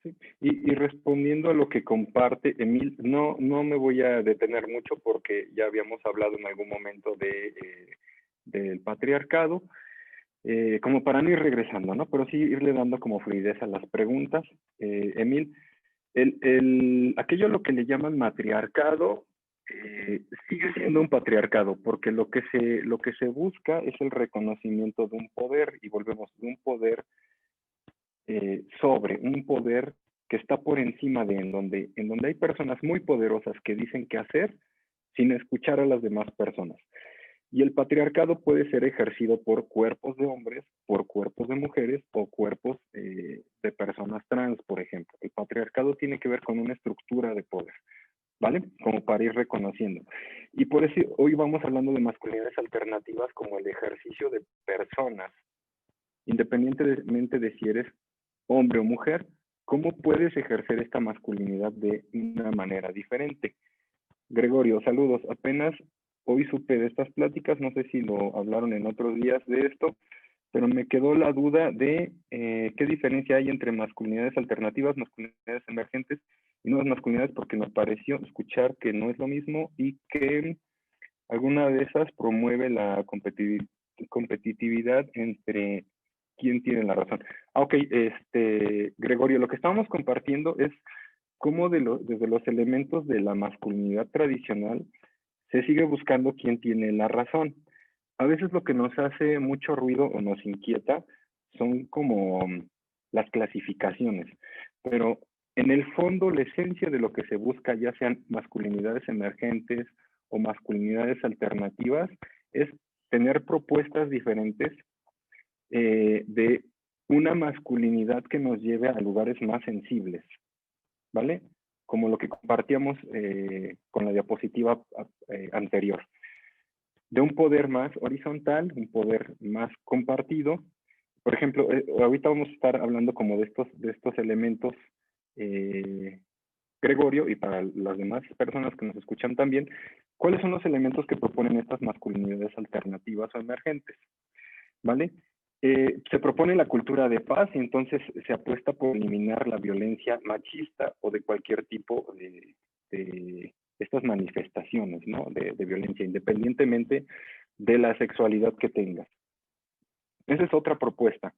Sí. Y respondiendo a lo que comparte Emil, no me voy a detener mucho porque ya habíamos hablado en algún momento del patriarcado, como para no ir regresando, ¿no? Pero sí irle dando como fluidez a las preguntas. Emil, aquello a lo que le llaman matriarcado sigue siendo un patriarcado, porque lo que se busca es el reconocimiento de un poder, y volvemos, de un poder sobre un poder que está por encima de en donde hay personas muy poderosas que dicen qué hacer sin escuchar a las demás personas. Y el patriarcado puede ser ejercido por cuerpos de hombres, por cuerpos de mujeres o cuerpos de personas trans, por ejemplo. El patriarcado tiene que ver con una estructura de poder, ¿vale? Como para ir reconociendo. Y por eso hoy vamos hablando de masculinidades alternativas como el ejercicio de personas, independientemente de si eres hombre o mujer, ¿cómo puedes ejercer esta masculinidad de una manera diferente? Gregorio, saludos. Apenas hoy supe de estas pláticas, no sé si lo hablaron en otros días de esto, pero me quedó la duda de qué diferencia hay entre masculinidades alternativas, masculinidades emergentes y nuevas masculinidades, porque me pareció escuchar que no es lo mismo y que alguna de esas promueve la competitividad entre quién tiene la razón. Ok, Gregorio, lo que estábamos compartiendo es cómo desde los elementos de la masculinidad tradicional se sigue buscando quién tiene la razón. A veces lo que nos hace mucho ruido o nos inquieta son como las clasificaciones, pero en el fondo la esencia de lo que se busca, ya sean masculinidades emergentes o masculinidades alternativas, es tener propuestas diferentes de una masculinidad que nos lleve a lugares más sensibles, ¿vale? Como lo que compartíamos con la diapositiva anterior. De un poder más horizontal, un poder más compartido. Por ejemplo, ahorita vamos a estar hablando como de estos elementos, Gregorio, y para las demás personas que nos escuchan también, ¿cuáles son los elementos que proponen estas masculinidades alternativas o emergentes? ¿Vale? Se propone la cultura de paz y entonces se apuesta por eliminar la violencia machista o de cualquier tipo de estas manifestaciones, ¿no? de violencia, independientemente de la sexualidad que tengas. Esa es otra propuesta.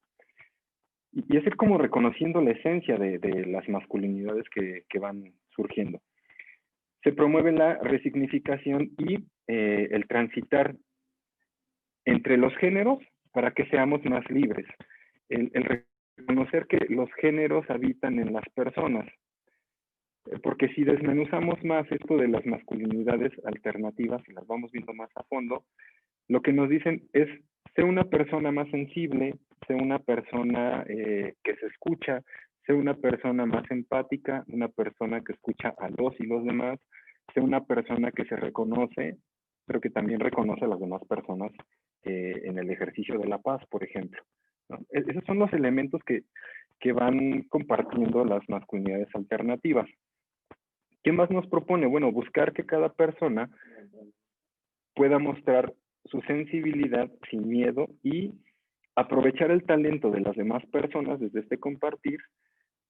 Y es ir como reconociendo la esencia de las masculinidades que van surgiendo. Se promueve la resignificación y el transitar entre los géneros para que seamos más libres. El reconocer que los géneros habitan en las personas. Porque si desmenuzamos más esto de las masculinidades alternativas y las vamos viendo más a fondo, lo que nos dicen es ser una persona más sensible, ser una persona que se escucha, ser una persona más empática, una persona que escucha a los y los demás, ser una persona que se reconoce, pero que también reconoce a las demás personas en el ejercicio de la paz, por ejemplo, ¿no? Esos son los elementos que van compartiendo las masculinidades alternativas. ¿Qué más nos propone? Bueno, buscar que cada persona pueda mostrar su sensibilidad sin miedo y aprovechar el talento de las demás personas desde este compartir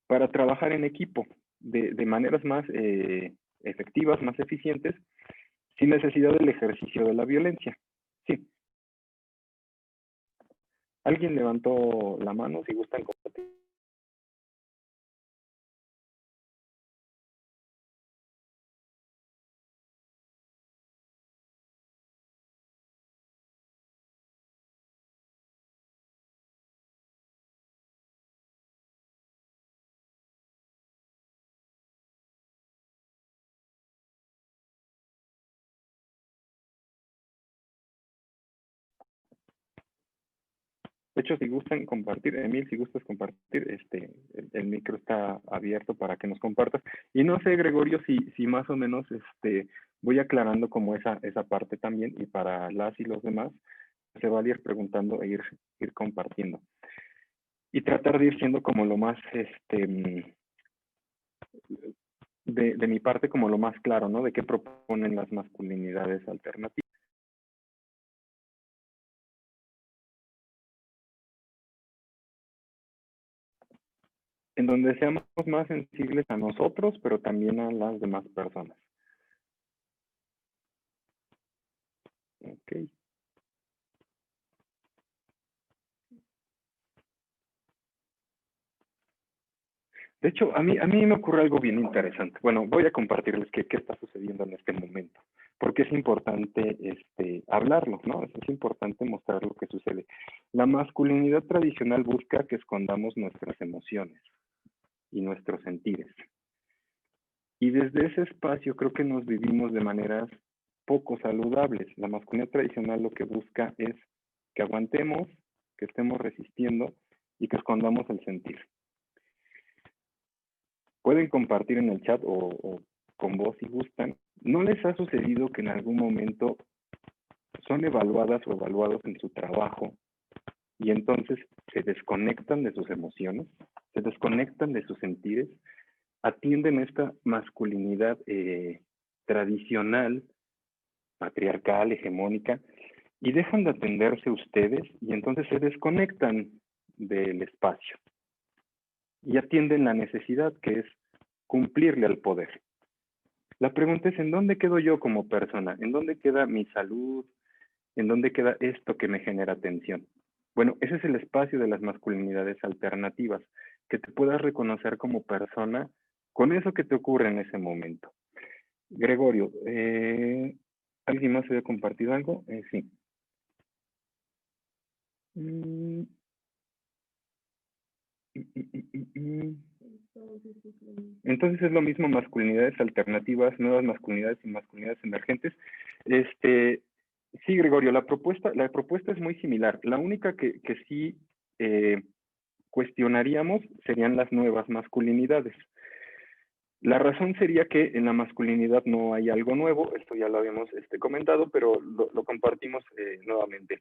para trabajar en equipo de maneras más efectivas, más eficientes, sin necesidad del ejercicio de la violencia. Sí. ¿Alguien levantó la mano si gustan compartir? De hecho, si gustan compartir, Emil, si gustas compartir, el micro está abierto para que nos compartas. Y no sé, Gregorio, si más o menos voy aclarando como esa parte también, y para las y los demás, se va a ir preguntando e ir compartiendo. Y tratar de ir siendo como lo más, de mi parte, como lo más claro, ¿no? De qué proponen las masculinidades alternativas. En donde seamos más sensibles a nosotros, pero también a las demás personas. Ok. De hecho, a mí me ocurre algo bien interesante. Bueno, voy a compartirles qué está sucediendo en este momento, porque es importante hablarlo, ¿no? Es importante mostrar lo que sucede. La masculinidad tradicional busca que escondamos nuestras emociones y nuestros sentires. Y desde ese espacio creo que nos vivimos de maneras poco saludables. La masculinidad tradicional lo que busca es que aguantemos, que estemos resistiendo y que escondamos el sentir. Pueden compartir en el chat o con vos si gustan. ¿No les ha sucedido que en algún momento son evaluadas o evaluados en su trabajo y entonces se desconectan de sus emociones, se desconectan de sus sentires, atienden esta masculinidad tradicional, patriarcal, hegemónica, y dejan de atenderse ustedes y entonces se desconectan del espacio y atienden la necesidad que es cumplirle al poder? La pregunta es, ¿en dónde quedo yo como persona? ¿En dónde queda mi salud? ¿En dónde queda esto que me genera tensión? Bueno, ese es el espacio de las masculinidades alternativas, que te puedas reconocer como persona con eso que te ocurre en ese momento. Gregorio, ¿alguien más había compartido algo? Sí. Entonces es lo mismo masculinidades alternativas, nuevas masculinidades y masculinidades emergentes. Sí, Gregorio, la propuesta es muy similar. La única que sí cuestionaríamos serían las nuevas masculinidades. La razón sería que en la masculinidad no hay algo nuevo, esto ya lo habíamos comentado, pero lo compartimos nuevamente.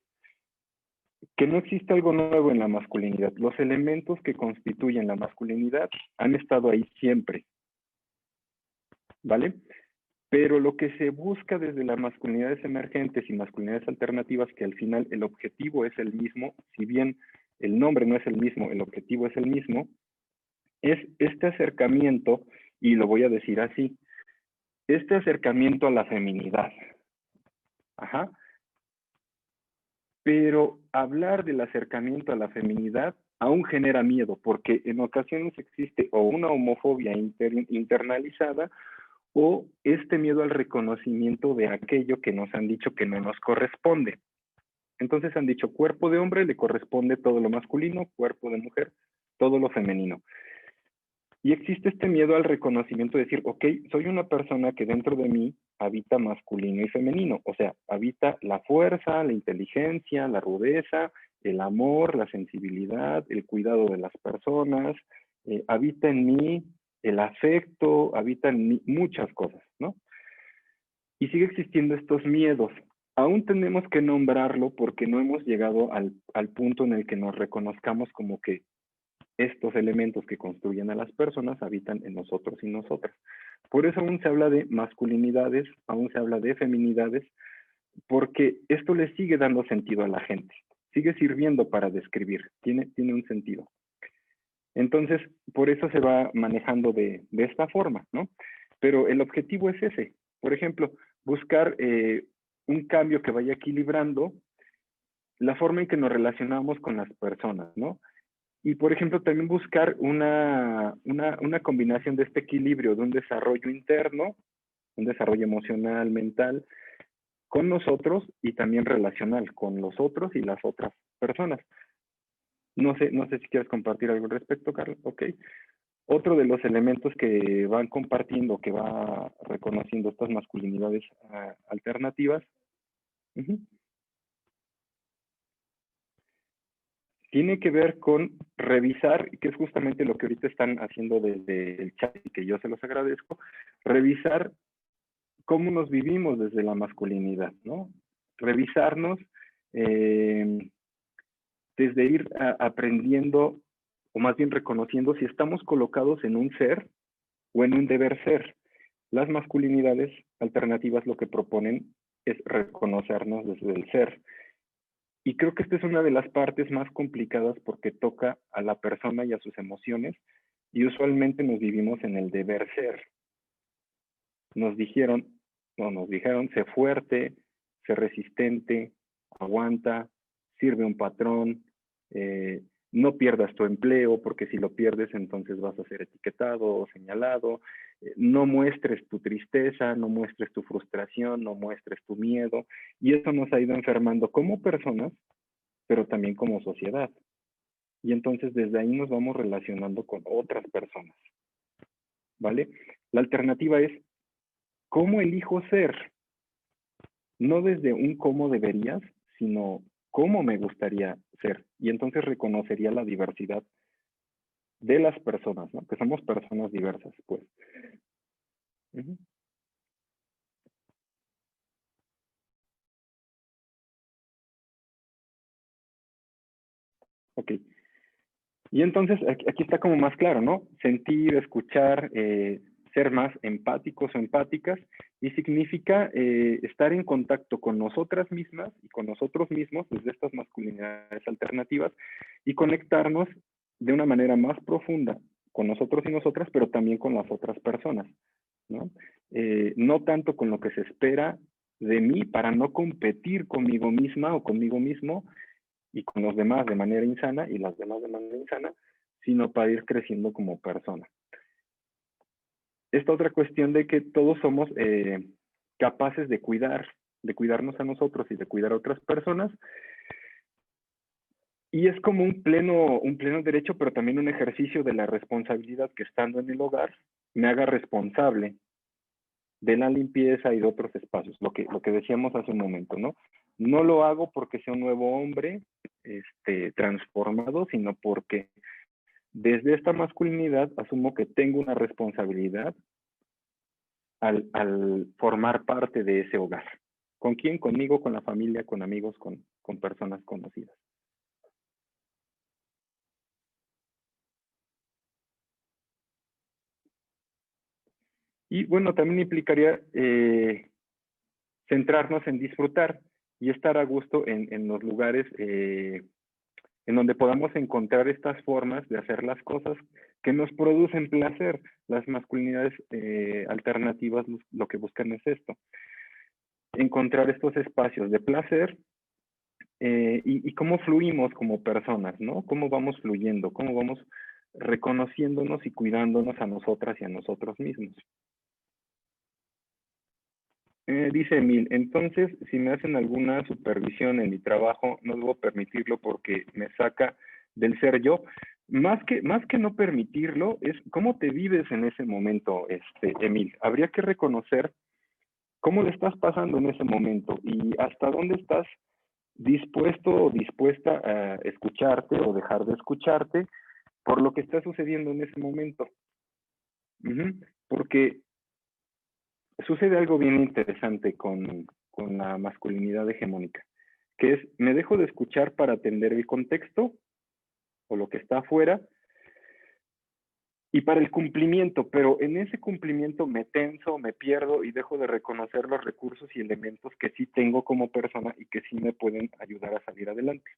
Que no existe algo nuevo en la masculinidad. Los elementos que constituyen la masculinidad han estado ahí siempre, ¿vale? Pero lo que se busca desde las masculinidades emergentes y masculinidades alternativas, que al final el objetivo es el mismo, si bien el nombre no es el mismo, el objetivo es el mismo, es este acercamiento, y lo voy a decir así, este acercamiento a la feminidad. Ajá. Pero hablar del acercamiento a la feminidad aún genera miedo, porque en ocasiones existe o una homofobia internalizada o este miedo al reconocimiento de aquello que nos han dicho que no nos corresponde. Entonces han dicho, cuerpo de hombre le corresponde todo lo masculino, cuerpo de mujer, todo lo femenino. Y existe este miedo al reconocimiento de decir, ok, soy una persona que dentro de mí habita masculino y femenino, o sea, habita la fuerza, la inteligencia, la rudeza, el amor, la sensibilidad, el cuidado de las personas, habita en mí el afecto, habita en mí muchas cosas, ¿no? Y sigue existiendo estos miedos. Aún tenemos que nombrarlo porque no hemos llegado al punto en el que nos reconozcamos como que estos elementos que construyen a las personas habitan en nosotros y nosotras. Por eso aún se habla de masculinidades, aún se habla de feminidades, porque esto le sigue dando sentido a la gente, sigue sirviendo para describir, tiene un sentido. Entonces, por eso se va manejando de esta forma, ¿no? Pero el objetivo es ese. Por ejemplo, buscar un cambio que vaya equilibrando la forma en que nos relacionamos con las personas, ¿no? Y, por ejemplo, también buscar una combinación de este equilibrio, de un desarrollo interno, un desarrollo emocional, mental, con nosotros y también relacional, con los otros y las otras personas. No sé si quieres compartir algo al respecto, Carlos. Ok. Otro de los elementos que van compartiendo, que va reconociendo estas masculinidades alternativas, tiene que ver con revisar, que es justamente lo que ahorita están haciendo desde el chat y que yo se los agradezco, revisar cómo nos vivimos desde la masculinidad, ¿no? Revisarnos desde ir aprendiendo, o más bien reconociendo si estamos colocados en un ser o en un deber ser. Las masculinidades alternativas lo que proponen es reconocernos desde el ser. Y creo que esta es una de las partes más complicadas porque toca a la persona y a sus emociones y usualmente nos vivimos en el deber ser. Nos dijeron, sé fuerte, sé resistente, aguanta, sirve un patrón, no pierdas tu empleo porque si lo pierdes entonces vas a ser etiquetado o señalado, no muestres tu tristeza, no muestres tu frustración, no muestres tu miedo, y eso nos ha ido enfermando como personas, pero también como sociedad. Y entonces desde ahí nos vamos relacionando con otras personas, ¿vale? La alternativa es, ¿cómo elijo ser? No desde un cómo deberías, sino cómo me gustaría ser. Y entonces reconocería la diversidad de las personas, ¿no? Que somos personas diversas, pues. Ok. Y entonces aquí está como más claro, ¿no? Sentir, escuchar, ser más empáticos o empáticas, y significa estar en contacto con nosotras mismas y con nosotros mismos desde estas masculinidades alternativas y conectarnos de una manera más profunda con nosotros y nosotras, pero también con las otras personas, ¿no? No tanto con lo que se espera de mí para no competir conmigo misma o conmigo mismo y con los demás de manera insana y las demás de manera insana, sino para ir creciendo como persona. Esta otra cuestión de que todos somos capaces de cuidarnos a nosotros y de cuidar a otras personas, y es como un pleno derecho, pero también un ejercicio de la responsabilidad que estando en el hogar me haga responsable de la limpieza y de otros espacios, lo que decíamos hace un momento, ¿no? No lo hago porque sea un nuevo hombre transformado, sino porque desde esta masculinidad asumo que tengo una responsabilidad al formar parte de ese hogar. ¿Con quién? Conmigo, con la familia, con amigos, con personas conocidas. Y bueno, también implicaría centrarnos en disfrutar y estar a gusto en los lugares en donde podamos encontrar estas formas de hacer las cosas que nos producen placer. Las masculinidades alternativas lo que buscan es esto, encontrar estos espacios de placer y cómo fluimos como personas, ¿no? Cómo vamos fluyendo, cómo vamos reconociéndonos y cuidándonos a nosotras y a nosotros mismos. Dice Emil, entonces, si me hacen alguna supervisión en mi trabajo, no debo permitirlo porque me saca del ser yo. Más que no permitirlo, es cómo te vives en ese momento, Emil. Habría que reconocer cómo le estás pasando en ese momento y hasta dónde estás dispuesto o dispuesta a escucharte o dejar de escucharte por lo que está sucediendo en ese momento. Porque sucede algo bien interesante con la masculinidad hegemónica, que es, me dejo de escuchar para atender el contexto o lo que está afuera y para el cumplimiento, pero en ese cumplimiento me tenso, me pierdo y dejo de reconocer los recursos y elementos que sí tengo como persona y que sí me pueden ayudar a salir adelante.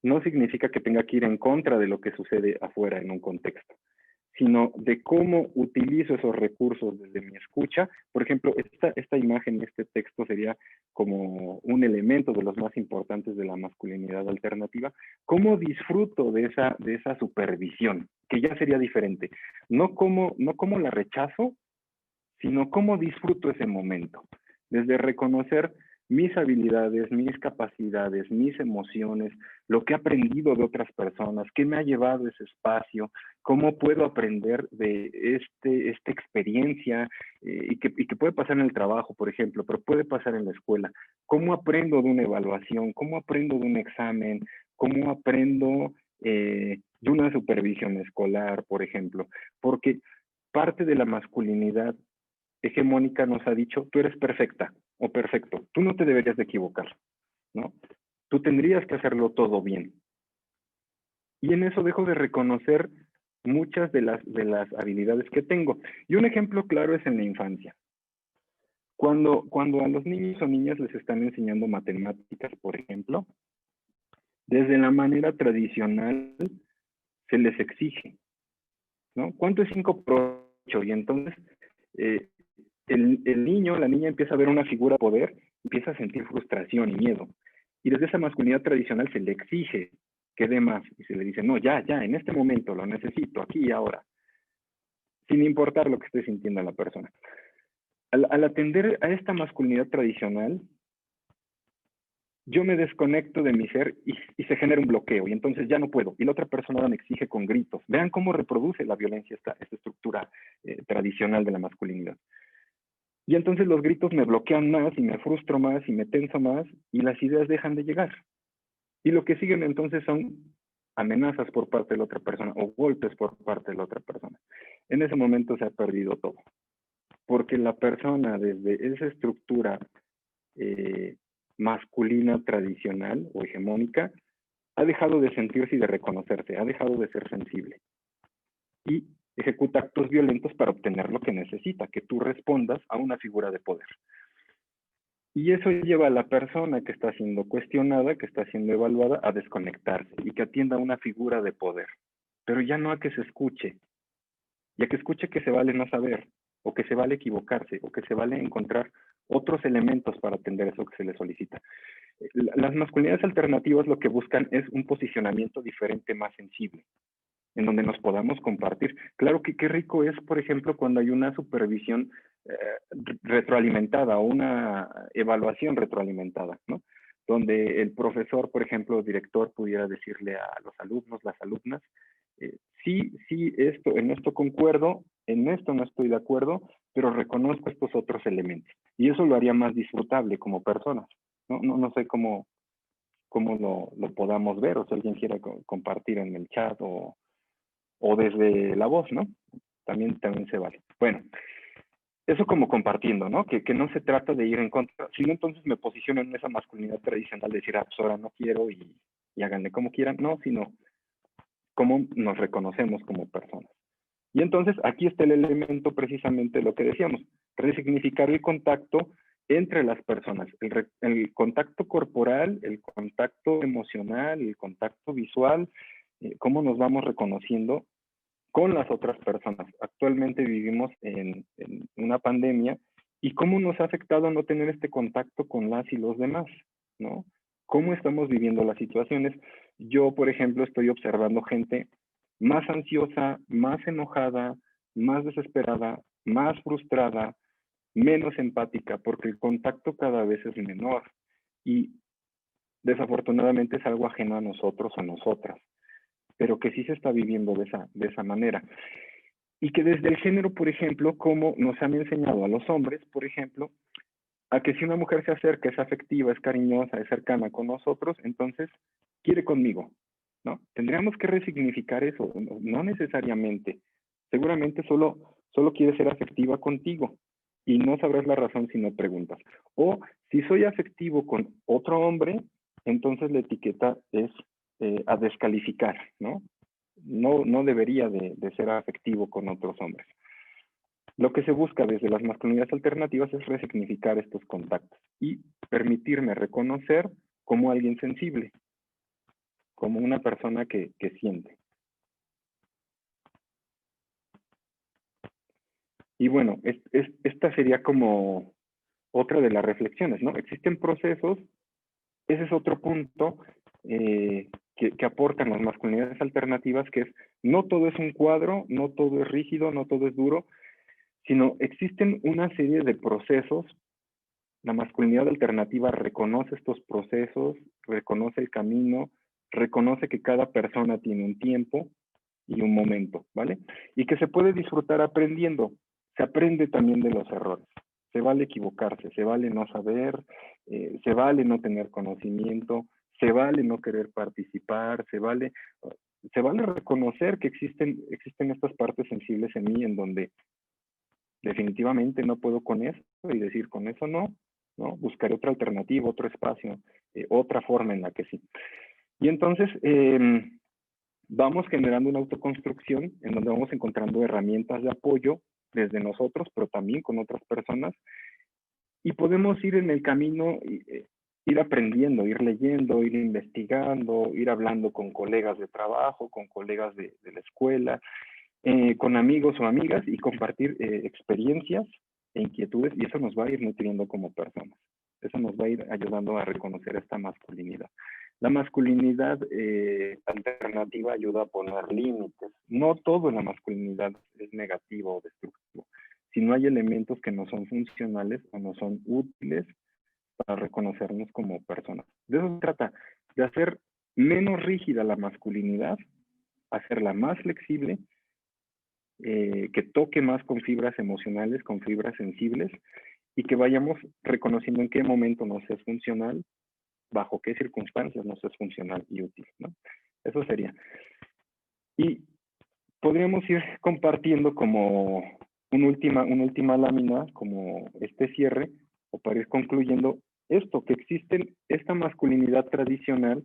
No significa que tenga que ir en contra de lo que sucede afuera en un contexto, sino de cómo utilizo esos recursos desde mi escucha. Por ejemplo, esta imagen, este texto sería como un elemento de los más importantes de la masculinidad alternativa. ¿Cómo disfruto de esa supervisión? Que ya sería diferente. No cómo la rechazo, sino cómo disfruto ese momento. Desde reconocer mis habilidades, mis capacidades, mis emociones, lo que he aprendido de otras personas, qué me ha llevado a ese espacio, cómo puedo aprender de esta experiencia y que puede pasar en el trabajo, por ejemplo, pero puede pasar en la escuela. ¿Cómo aprendo de una evaluación? ¿Cómo aprendo de un examen? ¿Cómo aprendo de una supervisión escolar, por ejemplo? Porque parte de la masculinidad hegemónica nos ha dicho, tú eres perfecta o perfecto, tú no te deberías de equivocar, ¿no? Tú tendrías que hacerlo todo bien. Y en eso dejo de reconocer muchas de las habilidades que tengo. Y un ejemplo claro es en la infancia. Cuando a los niños o niñas les están enseñando matemáticas, por ejemplo, desde la manera tradicional se les exige, ¿no? ¿Cuánto es 5 por 8? Y entonces el niño, la niña empieza a ver una figura de poder, empieza a sentir frustración y miedo. Y desde esa masculinidad tradicional se le exige que dé más. Y se le dice, no, ya, en este momento lo necesito, aquí y ahora. Sin importar lo que esté sintiendo la persona. Al atender a esta masculinidad tradicional, yo me desconecto de mi ser y se genera un bloqueo. Y entonces ya no puedo. Y la otra persona me exige con gritos. Vean cómo reproduce la violencia esta estructura tradicional de la masculinidad. Y entonces los gritos me bloquean más y me frustro más y me tenso más y las ideas dejan de llegar. Y lo que siguen entonces son amenazas por parte de la otra persona o golpes por parte de la otra persona. En ese momento se ha perdido todo. Porque la persona desde esa estructura masculina tradicional o hegemónica ha dejado de sentirse y de reconocerse, ha dejado de ser sensible. Y ejecuta actos violentos para obtener lo que necesita, que tú respondas a una figura de poder. Y eso lleva a la persona que está siendo cuestionada, que está siendo evaluada, a desconectarse y que atienda a una figura de poder. Pero ya no a que se escuche, y a que escuche que se vale no saber, o que se vale equivocarse, o que se vale encontrar otros elementos para atender eso que se le solicita. Las masculinidades alternativas lo que buscan es un posicionamiento diferente, más sensible, en donde nos podamos compartir. Claro que qué rico es, por ejemplo, cuando hay una supervisión retroalimentada o una evaluación retroalimentada, ¿no? Donde el profesor, por ejemplo, el director pudiera decirle a los alumnos, las alumnas, sí, en esto concuerdo, en esto no estoy de acuerdo, pero reconozco estos otros elementos. Y eso lo haría más disfrutable como personas, ¿no? No sé cómo lo podamos ver, o si alguien quiera compartir en el chat o desde la voz, ¿no? También se vale. Bueno, eso como compartiendo, ¿no? Que no se trata de ir en contra, sino entonces me posiciono en esa masculinidad tradicional de decir, pues ahora no quiero y háganle como quieran, no, sino cómo nos reconocemos como personas. Y entonces aquí está el elemento precisamente de lo que decíamos, resignificar el contacto entre las personas. El contacto corporal, el contacto emocional, el contacto visual, cómo nos vamos reconociendo con las otras personas. Actualmente vivimos en una pandemia y cómo nos ha afectado no tener este contacto con las y los demás, ¿no? ¿Cómo estamos viviendo las situaciones? Yo, por ejemplo, estoy observando gente más ansiosa, más enojada, más desesperada, más frustrada, menos empática, porque el contacto cada vez es menor y desafortunadamente es algo ajeno a nosotros o nosotras, pero que sí se está viviendo de esa manera. Y que desde el género, por ejemplo, como nos han enseñado a los hombres, por ejemplo, a que si una mujer se acerca, es afectiva, es cariñosa, es cercana con nosotros, entonces quiere conmigo, ¿no? Tendríamos que resignificar eso, no necesariamente. Seguramente solo quiere ser afectiva contigo y no sabrás la razón si no preguntas. O si soy afectivo con otro hombre, entonces la etiqueta es a descalificar, ¿no? No debería de ser afectivo con otros hombres. Lo que se busca desde las masculinidades alternativas es resignificar estos contactos y permitirme reconocer como alguien sensible, como una persona que siente. Y bueno, esta sería como otra de las reflexiones, ¿no? Existen procesos, ese es otro punto que aportan las masculinidades alternativas, que es no todo es un cuadro, no todo es rígido, no todo es duro, sino existen una serie de procesos. La masculinidad alternativa reconoce estos procesos, reconoce el camino, reconoce que cada persona tiene un tiempo y un momento, ¿vale? Y que se puede disfrutar aprendiendo. Se aprende también de los errores. Se vale equivocarse, se vale no saber, se vale no tener conocimiento, se vale no querer participar, se vale reconocer que existen estas partes sensibles en mí en donde definitivamente no puedo con eso y decir con eso no, ¿no? Buscaré otra alternativa, otro espacio, otra forma en la que sí. Y entonces vamos generando una autoconstrucción en donde vamos encontrando herramientas de apoyo desde nosotros, pero también con otras personas, y podemos ir en el camino, ir aprendiendo, ir leyendo, ir investigando, ir hablando con colegas de trabajo, con colegas de la escuela, con amigos o amigas y compartir experiencias e inquietudes, y eso nos va a ir nutriendo como personas. Eso nos va a ir ayudando a reconocer esta masculinidad. La masculinidad alternativa ayuda a poner límites. No todo en la masculinidad es negativo o destructivo. Si no hay elementos que no son funcionales o no son útiles para reconocernos como personas. De eso se trata, de hacer menos rígida la masculinidad, hacerla más flexible, que toque más con fibras emocionales, con fibras sensibles, y que vayamos reconociendo en qué momento nos es funcional, bajo qué circunstancias nos es funcional y útil, ¿no? Eso sería. Y podríamos ir compartiendo como una última lámina, como este cierre, o para ir concluyendo esto, que existe esta masculinidad tradicional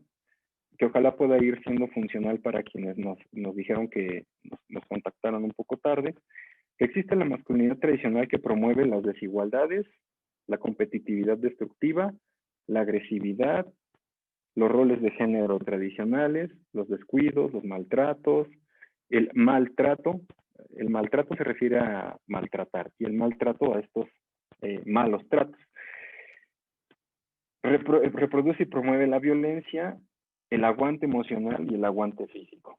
que ojalá pueda ir siendo funcional para quienes nos dijeron que nos contactaron un poco tarde. Existe la masculinidad tradicional que promueve las desigualdades, la competitividad destructiva, la agresividad, los roles de género tradicionales, los descuidos, los maltratos, el maltrato. El maltrato se refiere a maltratar y el maltrato a estos malos tratos. Reproduce y promueve la violencia, el aguante emocional y el aguante físico.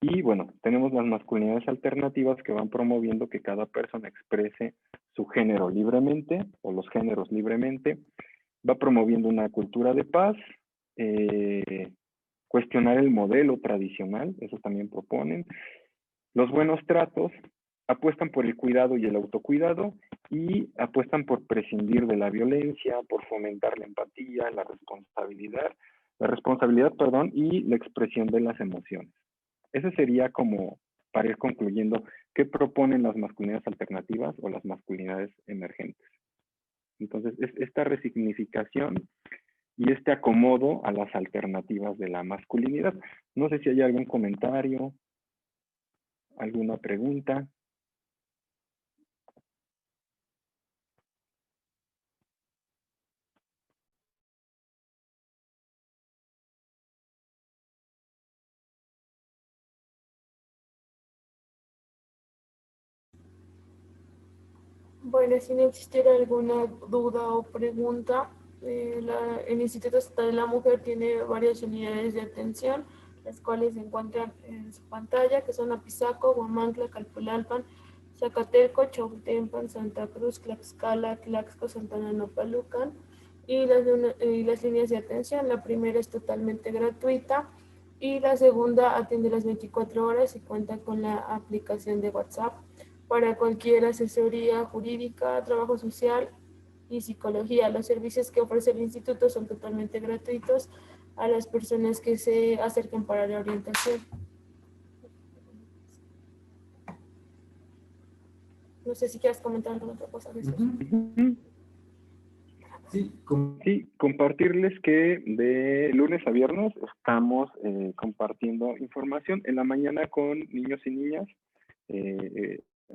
Y bueno, tenemos las masculinidades alternativas que van promoviendo que cada persona exprese su género libremente o los géneros libremente. Va promoviendo una cultura de paz, cuestionar el modelo tradicional, eso también proponen. Los buenos tratos apuestan por el cuidado y el autocuidado y apuestan por prescindir de la violencia, por fomentar la empatía, la responsabilidad, y la expresión de las emociones. Ese sería como para ir concluyendo qué proponen las masculinidades alternativas o las masculinidades emergentes. Entonces, es esta resignificación y este acomodo a las alternativas de la masculinidad. No sé si hay algún comentario, alguna pregunta. Bueno, si no existiera alguna duda o pregunta, el Instituto Estatal de la Mujer tiene varias unidades de atención, las cuales se encuentran en su pantalla, que son Apizaco, Huamantla, Calpulalpan, Zacateco, Chautempan, Santa Cruz, Tlaxcala, Tlaxco, Santana Nopalucan, y las líneas de atención. La primera es totalmente gratuita y la segunda atiende las 24 horas y cuenta con la aplicación de WhatsApp para cualquier asesoría jurídica, trabajo social y psicología. Los servicios que ofrece el instituto son totalmente gratuitos a las personas que se acerquen para la orientación. No sé si quieres comentar alguna otra cosa, Jesús. Ujú. Sí, Sí, compartirles que de lunes a viernes estamos compartiendo información en la mañana con niños y niñas.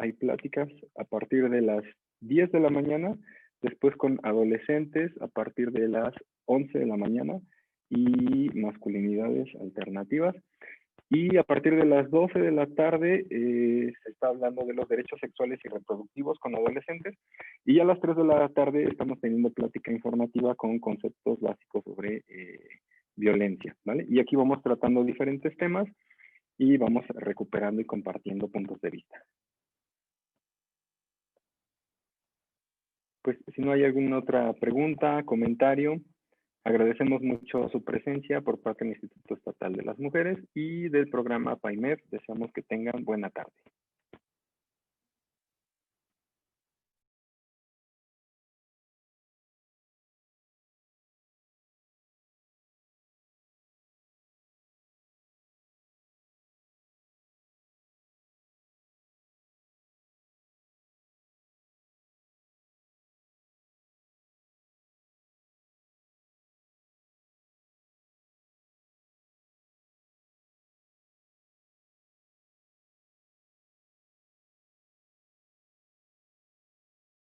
Hay pláticas a partir de las 10 de la mañana, después con adolescentes a partir de las 11 de la mañana y masculinidades alternativas. Y a partir de las 12 de la tarde se está hablando de los derechos sexuales y reproductivos con adolescentes. Y a las 3 de la tarde estamos teniendo plática informativa con conceptos básicos sobre violencia, ¿vale? Y aquí vamos tratando diferentes temas y vamos recuperando y compartiendo puntos de vista. Pues si no hay alguna otra pregunta, comentario, agradecemos mucho su presencia por parte del Instituto Estatal de las Mujeres y del programa PAIMEF. Deseamos que tengan buena tarde.